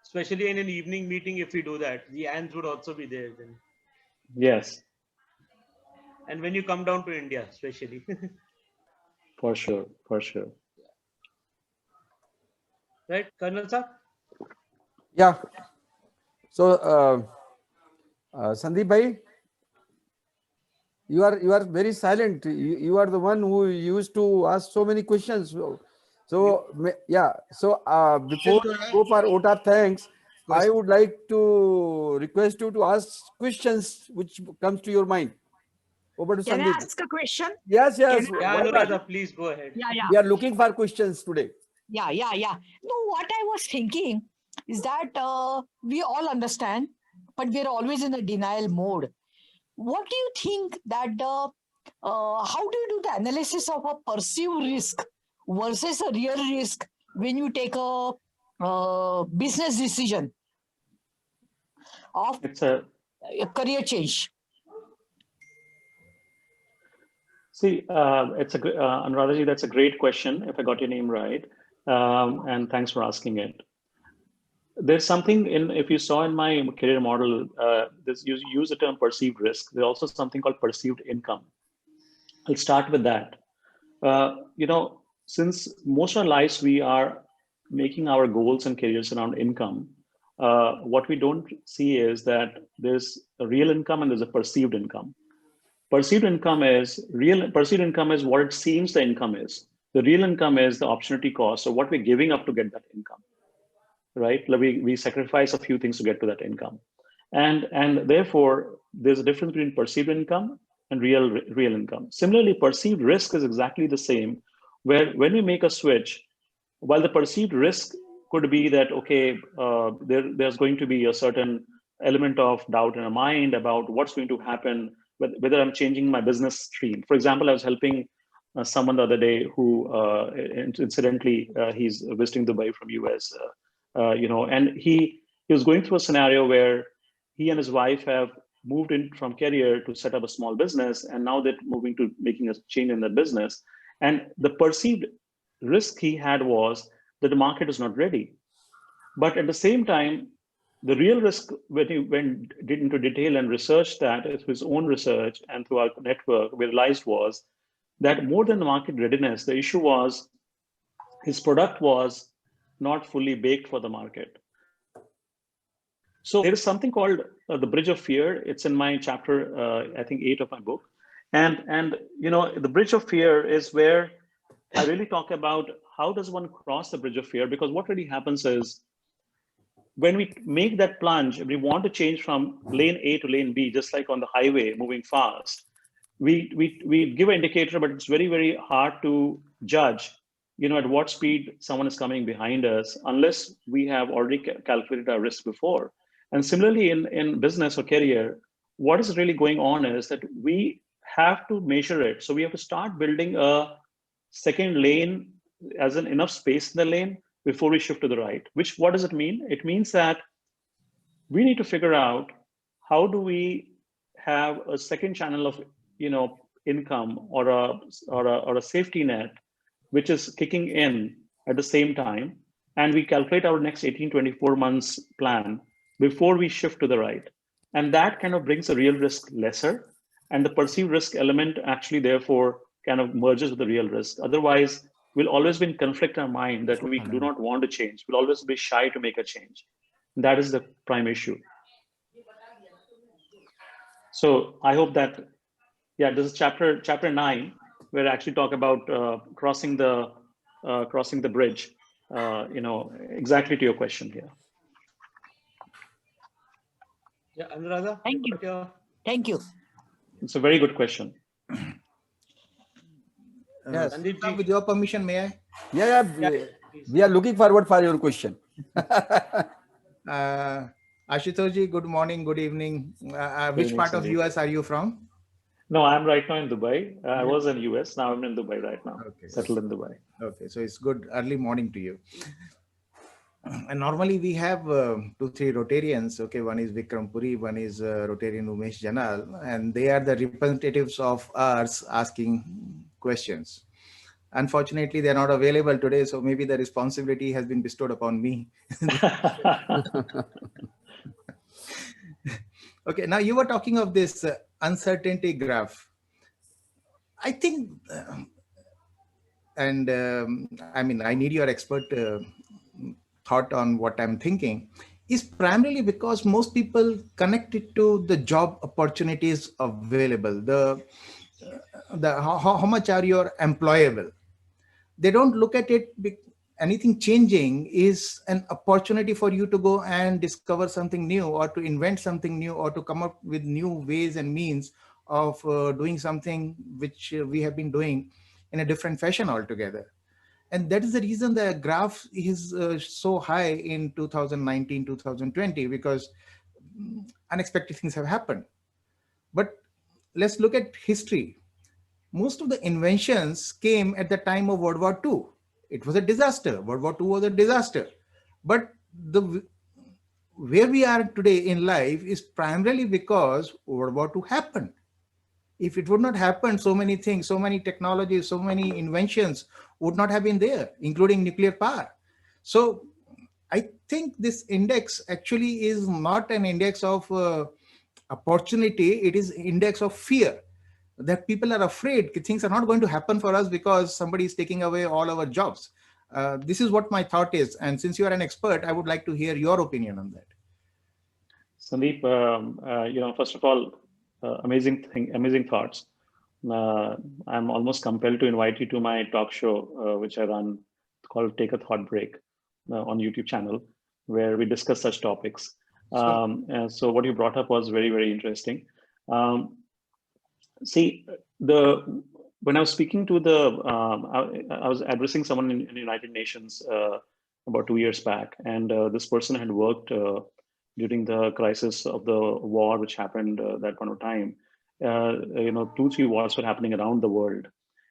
Especially in an evening meeting, if we do that, the ants would also be there then. Yes, And when you come down to India, especially. for sure, for sure. Right, Colonel sir? Yeah. So, Sandeep bhai, you are very silent. You are the one who used to ask so many questions. Yeah. So before we go for OTA thanks, I would like to request you to ask questions which comes to your mind. Over to Can I Sandeep. ask a question? Yes, Can yes. I? Yeah, Why not? Anuradha, please go ahead. Yeah, yeah, We are looking for questions today. yeah. No, what I was thinking is that we all understand, but we're always in a denial mode. What do you think that how do you do the analysis of a perceived risk versus a real risk when you take a business decision of It's a a career change? See, Anuradhaji, that's a great question, if I got your name right. And thanks for asking it. There's something in, if you saw in my career model, this you use the term perceived risk. There's also something called perceived income. I'll start with that. Since most of our lives we are making our goals and careers around income, what we don't see is that there's a real income and there's a perceived income. Perceived income is what it seems the income is. The real income is the opportunity cost, or what we're giving up to get that income, right? Like we sacrifice a few things to get to that income, and therefore there's a difference between perceived income and real income. Similarly, perceived risk is exactly the same, where when we make a switch, while the perceived risk could be that okay, there's going to be a certain element of doubt in our mind about what's going to happen, whether I'm changing my business stream. For example, I was helping someone the other day who incidentally he's visiting Dubai from US, and he was going through a scenario where he and his wife have moved in from career to set up a small business, and now they're moving to making a change in their business. And the perceived risk he had was that the market is not ready. But at the same time, the real risk, when he went into detail and researched that through his own research and through our network, we realized was that more than the market readiness, the issue was his product was not fully baked for the market. So there is something called the bridge of fear. It's in my chapter, I think 8 of my book, and the bridge of fear is where I really talk about how does one cross the bridge of fear, because what really happens is when we make that plunge, we want to change from lane A to lane B, just like on the highway moving fast. We give an indicator, but it's very hard to judge, at what speed someone is coming behind us unless we have already calculated our risk before. And similarly, in business or career, what is really going on is that we have to measure it. So we have to start building a second lane as an enough space in the lane before we shift to the right. What does it mean? It means that we need to figure out how do we have a second channel of income or a safety net which is kicking in at the same time, and we calculate our next 18, 24 months plan before we shift to the right. And that kind of brings the real risk lesser, and the perceived risk element actually therefore kind of merges with the real risk. Otherwise, we'll always be in conflict in our mind that we do not want to change. We'll always be shy to make a change. That is the prime issue. So I hope that, yeah, this is chapter 9, where I actually talk about crossing the bridge. Exactly to your question here. Yeah, Anuradha. Thank you. Thank you. It's a very good question. Yes. Sandeep With your permission, may I? Yeah. We are looking forward for your question. Ashutosh ji, good morning, good evening. Which part of US are you from? No, I'm right now in Dubai. I was in US. Now I'm in Dubai right now. Okay. Settled in Dubai. Okay, so it's good early morning to you. And normally we have 2-3 Rotarians. Okay, one is Vikram Puri, one is Rotarian Umesh Janal, and they are the representatives of ours asking questions. Unfortunately, they're not available today, so maybe the responsibility has been bestowed upon me. Okay, now you were talking of this uncertainty graph. I think, and I mean, I need your expert thought on what I'm thinking, is primarily because most people connect it to the job opportunities available, how much are you employable. They don't look at it, anything changing is an opportunity for you to go and discover something new, or to invent something new, or to come up with new ways and means of doing something which we have been doing in a different fashion altogether. And that is the reason the graph is so high in 2019, 2020, because unexpected things have happened. But let's look at history. Most of the inventions came at the time of World War II. It was a disaster. World War II was a disaster. But where we are today in life is primarily because World War II happened. If it would not happen, so many things, so many technologies, so many inventions would not have been there, including nuclear power. So I think this index actually is not an index of opportunity. It is index of fear, that people are afraid things are not going to happen for us because somebody is taking away all our jobs. This is what my thought is. And since you are an expert, I would like to hear your opinion on that. Sandeep, first of all, amazing thoughts. I'm almost compelled to invite you to my talk show, which I run, called Take a Thought Break, on YouTube channel, where we discuss such topics. So what you brought up was very, very interesting. See, when I was speaking to I was addressing someone in the United Nations about 2 years back, and this person had worked during the crisis of the war which happened that point of time. 2-3 wars were happening around the world,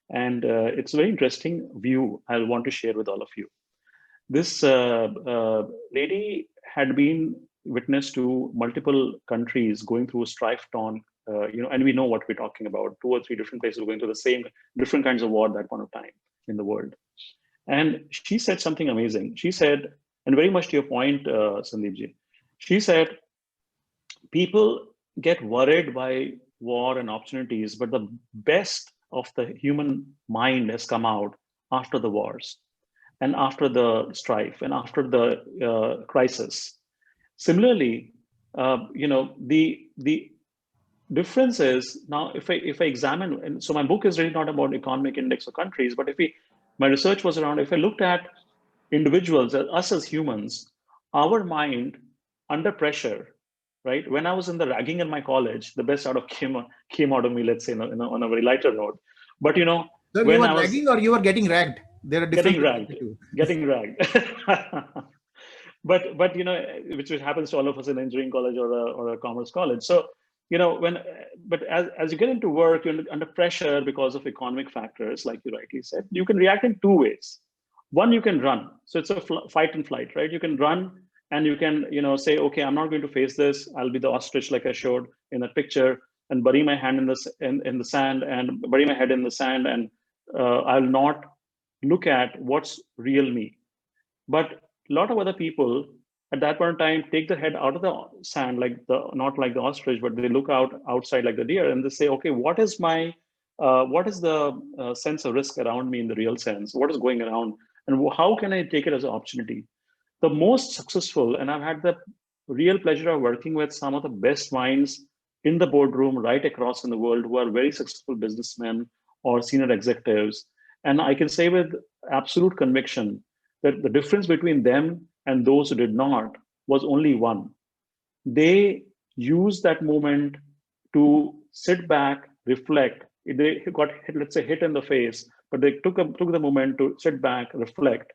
and it's a very interesting view I want to share with all of you. This lady had been witness to multiple countries going through strife-torn, and we know what we're talking about. 2 or 3 different places going through the same different kinds of war at that point of time in the world. And she said something amazing. She said, and very much to your point, Sandeepji, she said, people get worried by war and opportunities, but the best of the human mind has come out after the wars and after the strife and after the crisis. Similarly, the difference is now if I examine, and so my book is really not about economic index of countries, but my research was around, if I looked at individuals, us as humans, our mind under pressure, right? When I was in the ragging in my college, the best came out of me, let's say, on a very lighter note. But so when you were I was ragging or you were getting ragged? There are different getting ragged. but which happens to all of us in engineering college or a commerce college. So but as you get into work, you're under pressure because of economic factors, like you rightly said. You can react in 2 ways. One, you can run. So it's a fight and flight, right? You can run and you can say, okay, I'm not going to face this. I'll be the ostrich, like I showed in that picture, and bury my hand in the sand and bury my head in the sand, and I'll not look at what's real me. But a lot of other people at that point in time take their head out of the sand, like the not like the ostrich, but they look out outside like the deer, and they say, okay, what is the sense of risk around me in the real sense? What is going around, and how can I take it as an opportunity? The most successful, and I've had the real pleasure of working with some of the best minds in the boardroom right across in the world who are very successful businessmen or senior executives. And I can say with absolute conviction that the difference between them and those who did not was only one. They used that moment to sit back, reflect. They got, let's say, hit in the face, but they took the moment to sit back, reflect,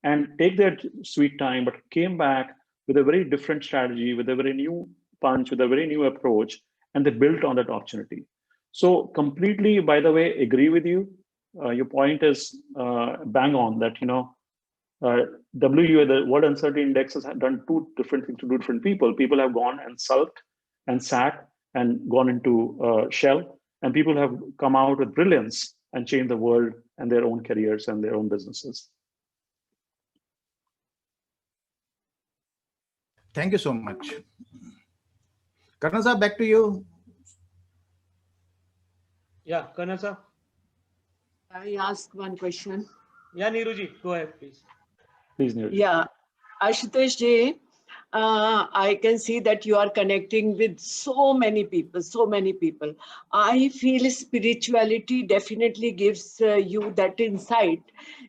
and take their sweet time, but came back with a very different strategy, with a very new punch, with a very new approach, and they built on that opportunity. So completely, by the way, agree with you. Your point is bang on that, uh, WUA, the World Uncertainty Index, has done two different things to different people. People have gone and sulked and sat and gone into shell, and people have come out with brilliance and changed the world and their own careers and their own businesses. Thank you so much. Karna sir, back to you. Yeah, Kanasa. I ask one question. Yeah, Niruji, go ahead, please. Please, Neeraj. Yeah, Ashutosh ji, I can see that you are connecting with so many people, so many people. I feel spirituality definitely gives you that insight,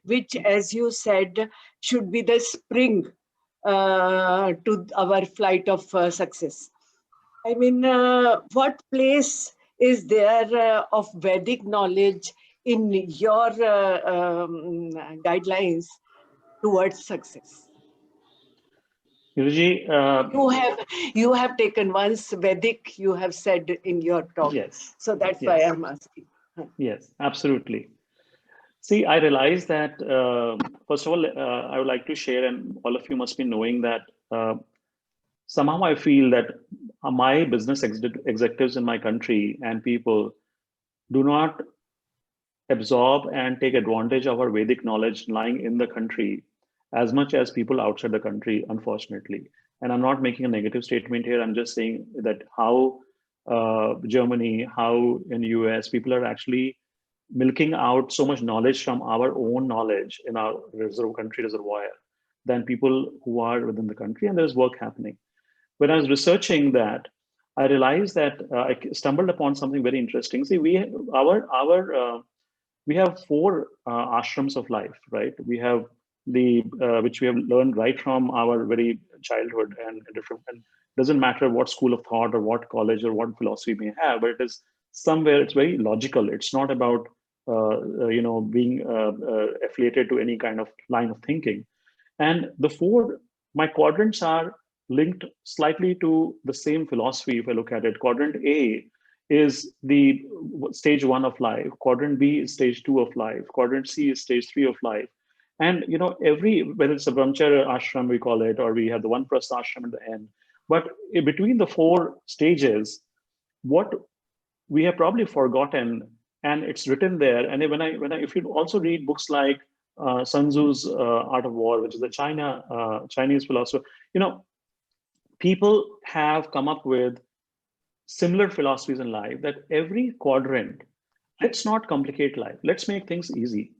which, as you said, should be the spring to our flight of success. I mean, what place is there of Vedic knowledge in your guidelines towards success? Neeraj, You have taken once Vedic, you have said in your talk. yes, So that's why yes, I'm asking. yes, absolutely. See, I realize that, first of all, I would like to share, and all of you must be knowing that somehow I feel that my business executives in my country and people do not absorb and take advantage of our Vedic knowledge lying in the country as much as people outside the country, unfortunately. And I'm not making a negative statement here. I'm just saying that how Germany, how in US, people are actually milking out so much knowledge from our own knowledge in our country reservoir than people who are within the country, and there's work happening. When I was researching that, I realized that I stumbled upon something very interesting. See, we have four ashrams of life, right? We have the which we have learned right from our very childhood, and different. And doesn't matter what school of thought or what college or what philosophy we may have, but it is somewhere it's very logical. It's not about being affiliated to any kind of line of thinking. And the four, my quadrants are linked slightly to the same philosophy. If I look at it, quadrant A is the stage one of life. Quadrant B is stage two of life. Quadrant C is stage three of life. And every, whether it's a brahmacharya ashram we call it, or we have the one prastha ashram at the end, but between the four stages, what we have probably forgotten, and it's written there. And if you also read books like Sun Tzu's Art of War, which is the Chinese philosopher, people have come up with similar philosophies in life, that every quadrant, let's not complicate life, let's make things easy.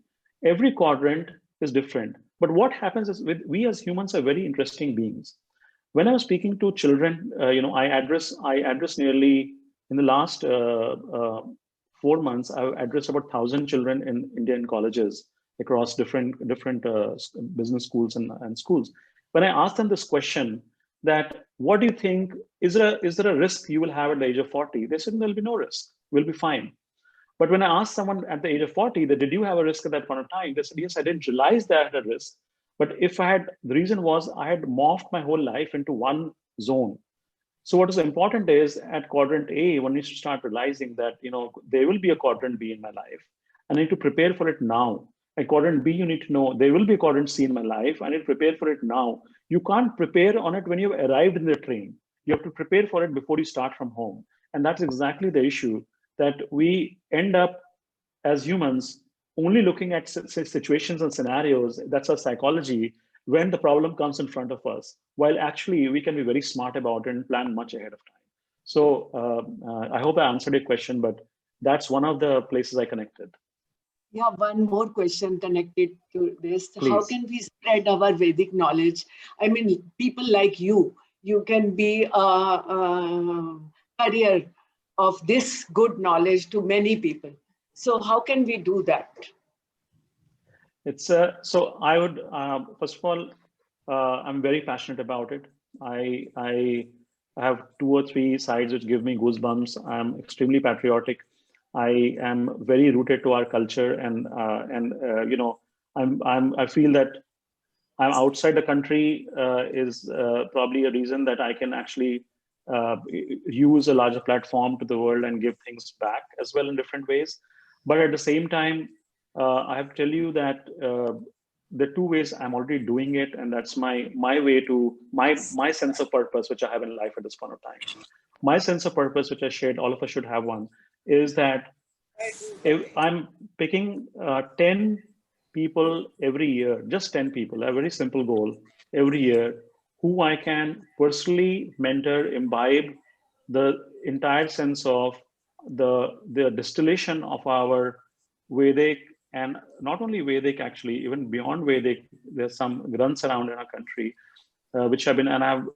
Every quadrant is different, but what happens is, we as humans are very interesting beings. When I was speaking to children, I address nearly, in the last 4 months, I've addressed about 1,000 children in Indian colleges across different business schools and schools. When I asked them this question, that what do you think, is there a risk you will have at the age of 40? They said there'll be no risk, we'll be fine. But when I asked someone at the age of 40 that, did you have a risk at that point of time? They said, yes, I didn't realize that I had a risk. But the reason was I had morphed my whole life into one zone. So what is important is, at quadrant A, one needs to start realizing that, there will be a quadrant B in my life. I need to prepare for it now. At quadrant B, you need to know there will be a quadrant C in my life. I need to prepare for it now. You can't prepare on it when you've arrived in the train. You have to prepare for it before you start from home. And that's exactly the issue, that we end up as humans only looking at situations and scenarios. That's our psychology when the problem comes in front of us, while actually we can be very smart about it and plan much ahead of time. So I hope I answered your question, but that's one of the places I connected. Yeah, one more question connected to this. How Please. can we spread our Vedic knowledge? I mean, people like you can be a carrier of this good knowledge to many people. So how can we do that? It's so I would first of all, I'm very passionate about it. I have two or three sides which give me goosebumps. I'm extremely patriotic. I am very rooted to our culture, and you know, I feel that I'm outside the country is probably a reason that I can actually use a larger platform to the world and give things back as well in different ways. But at the same time, I have to tell you that the two ways I'm already doing it, and that's my way to my sense of purpose, which I have in life at this point of time. My sense of purpose, which I shared, all of us should have one, is that if I'm picking 10 people every year, just 10 people, a very simple goal every year, who I can personally mentor, imbibe the entire sense of the distillation of our Vedic, and not only Vedic, actually, even beyond Vedic, there's some granths around in our country, which have been, and I've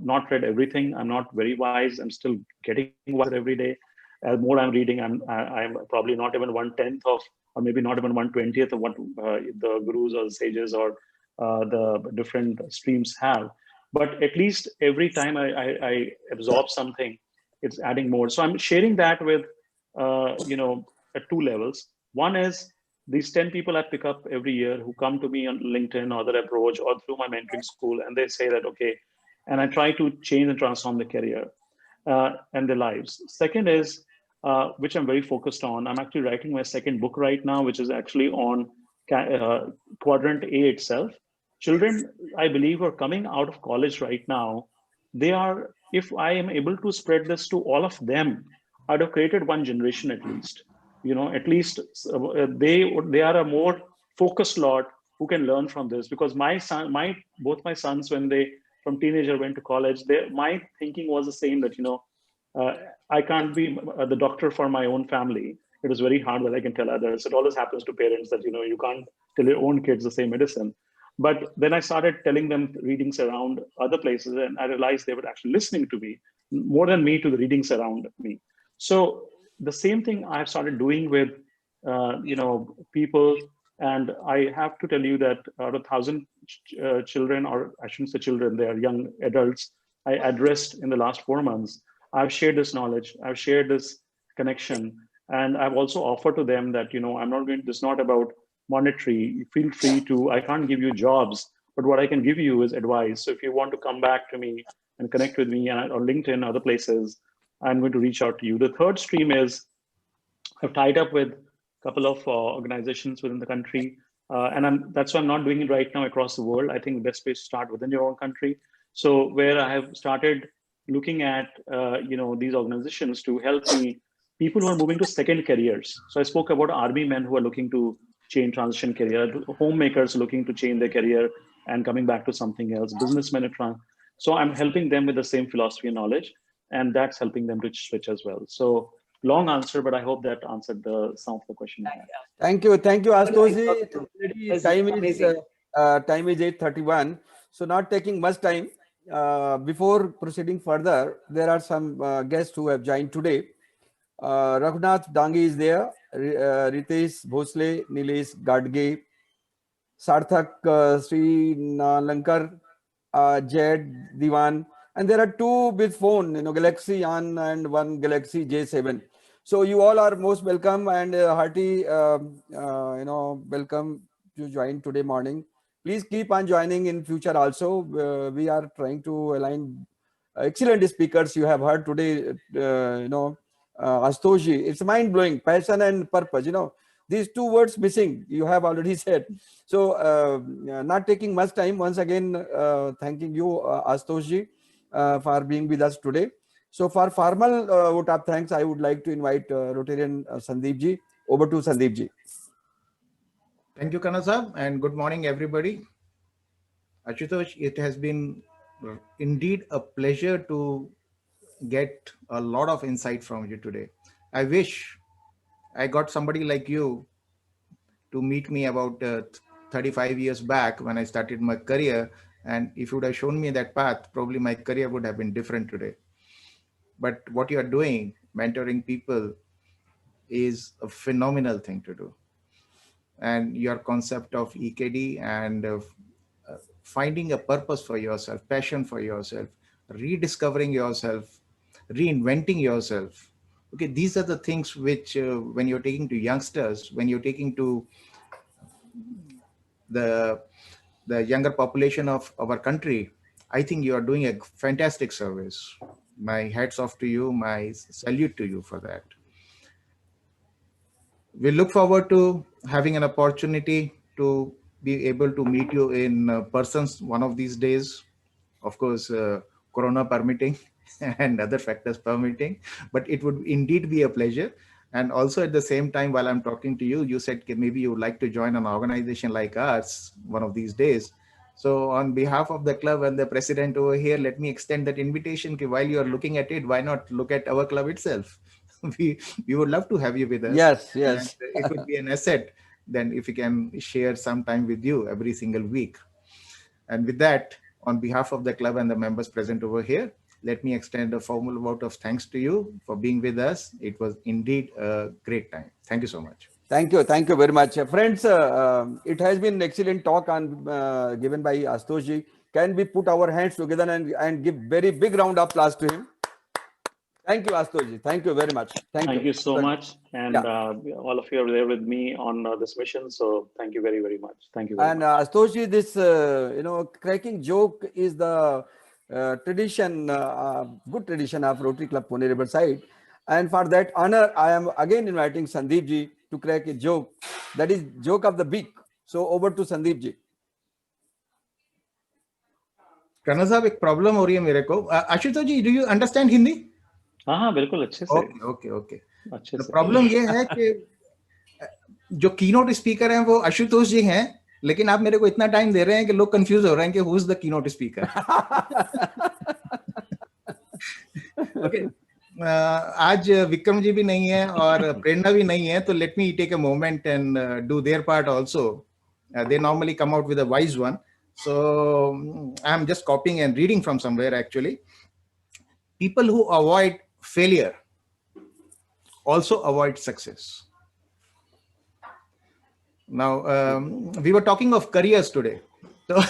not read everything. I'm not very wise. I'm still getting wiser every day. As more I'm reading, I'm probably not even 1/10 of, or maybe not even 1/20th of what the gurus or the sages or the different streams have. But at least every time I absorb something, it's adding more. So I'm sharing that with, you know, at two levels. One is these 10 people I pick up every year who come to me on LinkedIn or other approach or through my mentoring school, and they say that, okay, and I try to change and transform the career and their lives. Second is, which I'm very focused on. I'm actually writing my second book right now, which is actually on quadrant A itself. Children, I believe, are coming out of college right now. They are, if I am able to spread this to all of them, I'd have created one generation at least. You know, at least they are a more focused lot who can learn from this. Because my son, both my sons, when they from teenager went to college, my thinking was the same, that, you know, uh, I can't be the doctor for my own family. It is very hard that I can tell others. It always happens to parents that, you know, you can't tell your own kids the same medicine. But then I started telling them readings around other places, and I realized they were actually listening to me more than me to the readings around me. So the same thing I've started doing with, you know, people. And I have to tell you that out of 1,000 children, or I shouldn't say children, they are young adults, I addressed in the last 4 months, I've shared this knowledge, I've shared this connection, and I've also offered to them that, you know, I'm not going, this is not about monetary. Feel free to, I can't give you jobs, but what I can give you is advice. So if you want to come back to me and connect with me or LinkedIn, other places, I'm going to reach out to you. The third stream is I've tied up with a couple of organizations within the country, and that's why I'm not doing it right now across the world. I think the best place to start within your own country. So where I have started looking at, you know, these organizations to help me, people who are moving to second careers. So I spoke about army men who are looking to change, transition career, homemakers looking to change their career and coming back to something else, businessmen. So I'm helping them with the same philosophy and knowledge, and that's helping them to switch as well. So long answer, but I hope that answered some of the question you had. Thank you, Oh, nice Ashutosh. talking to you. Already That's amazing. time is 8:31. So not taking much time. Before proceeding further, there are some guests who have joined today. Raghunath Dangi is there. Ritesh Bhosle, Nilesh Gadge, Sarthak Sri Lankar, Jed Diwan, and there are two with phone, you know, Galaxy An and one Galaxy J7. So you all are most welcome, and hearty, you know, welcome to join today morning. Please keep on joining in future also. We are trying to align excellent speakers you have heard today. You know, Astoshi, it's mind blowing. Passion and purpose. You know, these two words missing. You have already said. So, not taking much time, once again, thanking you, Astoshi, for being with us today. So, for formal vote of thanks, I would like to invite Rotarian Sandeep ji. Over to Sandeep ji. Thank you, Kanasab, and good morning, everybody. Ashutosh, it has been indeed a pleasure to get a lot of insight from you today. I wish I got somebody like you to meet me about 35 years back when I started my career. And if you would have shown me that path, probably my career would have been different today. But what you are doing, mentoring people, is a phenomenal thing to do. And your concept of EKD and finding a purpose for yourself, passion for yourself, rediscovering yourself, reinventing yourself. Okay, these are the things which, when you're taking to youngsters, when you're taking to the younger population of our country, I think you are doing a fantastic service. My hats off to you, my salute to you for that. We look forward to having an opportunity to be able to meet you in persons one of these days. Of course, Corona permitting and other factors permitting, but it would indeed be a pleasure. And also at the same time, while I'm talking to you, you said maybe you would like to join an organization like ours one of these days. So on behalf of the club and the president over here, let me extend that invitation. While you are looking at it, why not look at our club itself? we, we would love to have you with us. Yes, And yes. it would be an asset then if we can share some time with you every single week. And with that, on behalf of the club and the members present over here, let me extend a formal vote of thanks to you for being with us. It was indeed a great time. Thank you so much. Thank you very much. Friends, it has been an excellent talk on given by Ashutosh ji. Can we put our hands together and give very big round of applause to him? Thank you, Ashutosh ji. Thank you very much. Thank you so much. And Yeah. all of you are there with me on this mission. So thank you very, very much. Thank you very And much. Ashutosh ji, this cracking joke is the tradition, good tradition of Rotary Club Pune Riverside. And for that honor, I am again inviting Sandeep ji to crack a joke. That is joke of the week. So over to Sandeep ji. कन्ना साहब एक problem हो रही है मेरे को. आशुतोष जी, do you understand Hindi? हाँ, बिल्कुल अच्छे से. Okay okay okay. अच्छे से. प्रॉब्लम ये है कि जो कीनोट स्पीकर हैं वो आशुतोष जी हैं, लेकिन आप मेरे को इतना टाइम दे रहे हैं कि लोग कंफ्यूज हो रहे हैं कि who is the keynote speaker. Okay. आज विक्रम जी भी नहीं है और प्रेरणा भी नहीं है, तो let me take a moment and do their part also. They normally come out with a wise one. So I'm just copying and reading from somewhere actually. People who avoid failure also avoid success. Now, we were talking of careers today. So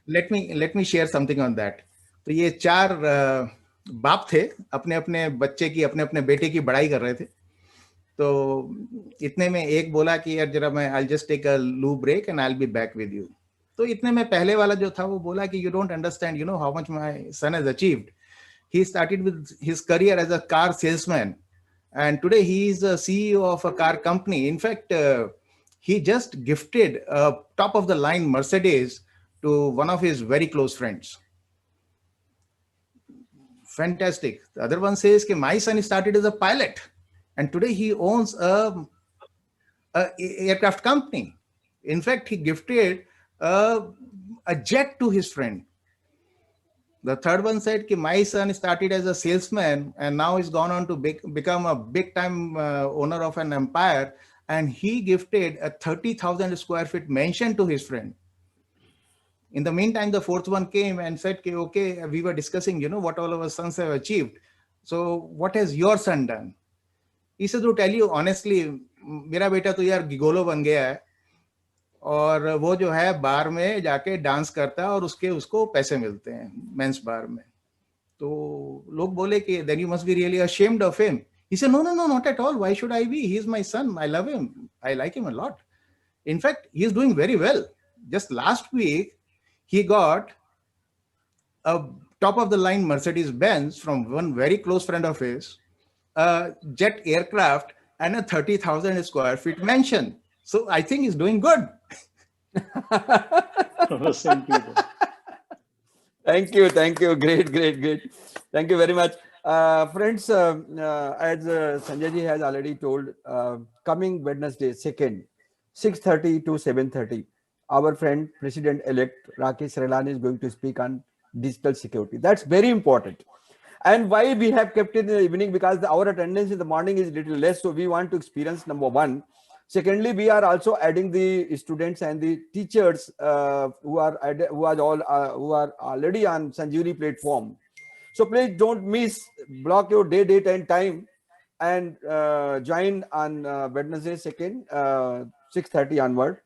let me share something on that. तो ये चार बाप थे, अपने अपने बच्चे की, अपने अपने बेटे की बड़ाई कर रहे थे. तो इतने में एक बोला कि यार जरा मैं I'll just take a loo break and I'll be back with you. तो इतने में पहले वाला जो था वो बोला कि you don't understand, you know how much my son has achieved. He started with his career as a car salesman, and today he is a CEO of a car company. In fact, he just gifted a top of the line Mercedes to one of his very close friends. Fantastic. The other one says that my son started as a pilot, and today he owns a aircraft company. In fact, he gifted a jet to his friend. The third one said that my son started as a salesman and now he's gone on to become a big time owner of an empire, and he gifted a 30,000 square feet mansion to his friend. In the meantime, the fourth one came and said, okay, we were discussing, you know, what all of our sons have achieved. So what has your son done? He said, to tell you honestly, मेरा बेटा तो यार गिगोलो बन गया है, और वो जो है बार में जाके डांस करता है और उसको पैसे मिलते हैं मेंस बार में. तो लोग बोले कि then you must be really ashamed of him. He said, no, not at all. Why should I be? He is my son. I love him. I like him a lot. In fact, he is doing very well. Just last week, he got a top of the line Mercedes Benz from one very close friend of his, a jet aircraft, and a 30,000 square feet mansion. So I think he's doing good. Thank you. Great. Thank you very much. Friends, as Sanjay ji has already told, coming Wednesday, 2nd, 6:30 to 7:30. Our friend President-elect Rakesh Relan is going to speak on digital security. That's very important. And why we have kept it in the evening? Because our attendance in the morning is little less, so we want to experience number one. Secondly, we are also adding the students and the teachers who are already on Sanjeevani platform. So please don't miss, block your day, date and time, and join on Wednesday 2nd, 6:30 onward.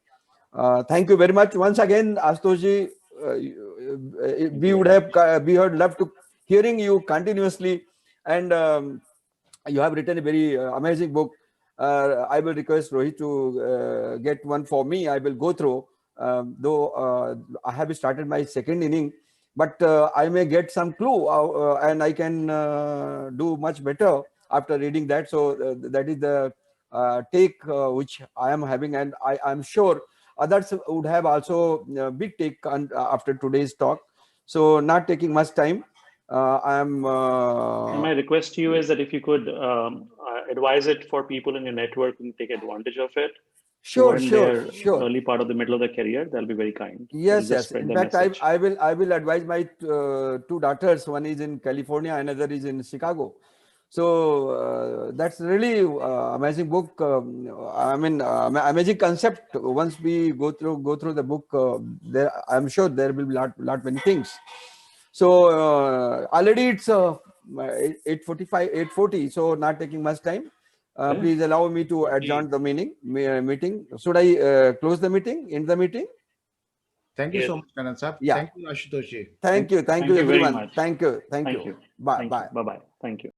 Thank you very much once again, Astoji. We would have we would love to hearing you continuously, and you have written a very amazing book. I will request Rohit to get one for me. I will go through, though I have started my second inning, but I may get some clue and I can do much better after reading that. So that is the take which I am having, and I am sure others would have also big take on, after today's talk. So not taking much time, I am. And my request to you is that if you could advise it for people in your network and take advantage of it, who are Sure, in sure, their sure. early part of the middle of their career, that'll be very kind. It'll Yes, just yes. spread In the fact, message. I will advise my two daughters. One is in California, another is in Chicago. So that's really amazing book. I mean, amazing concept. Once we go through the book, there I'm sure there will be lot many things. So already it's 8:45, 8:40. So not taking much time. Okay. Please allow me to adjourn the meeting. Should I close the meeting? End the meeting? Thank you Yes. so much, Kanan Sahab. Yeah. Thank you, Ashutosh ji. Thank you. Thank Thank you, you very everyone. much. Thank you. Thank Thank you. you. Bye. Thank you. Bye. Bye-bye. Thank you.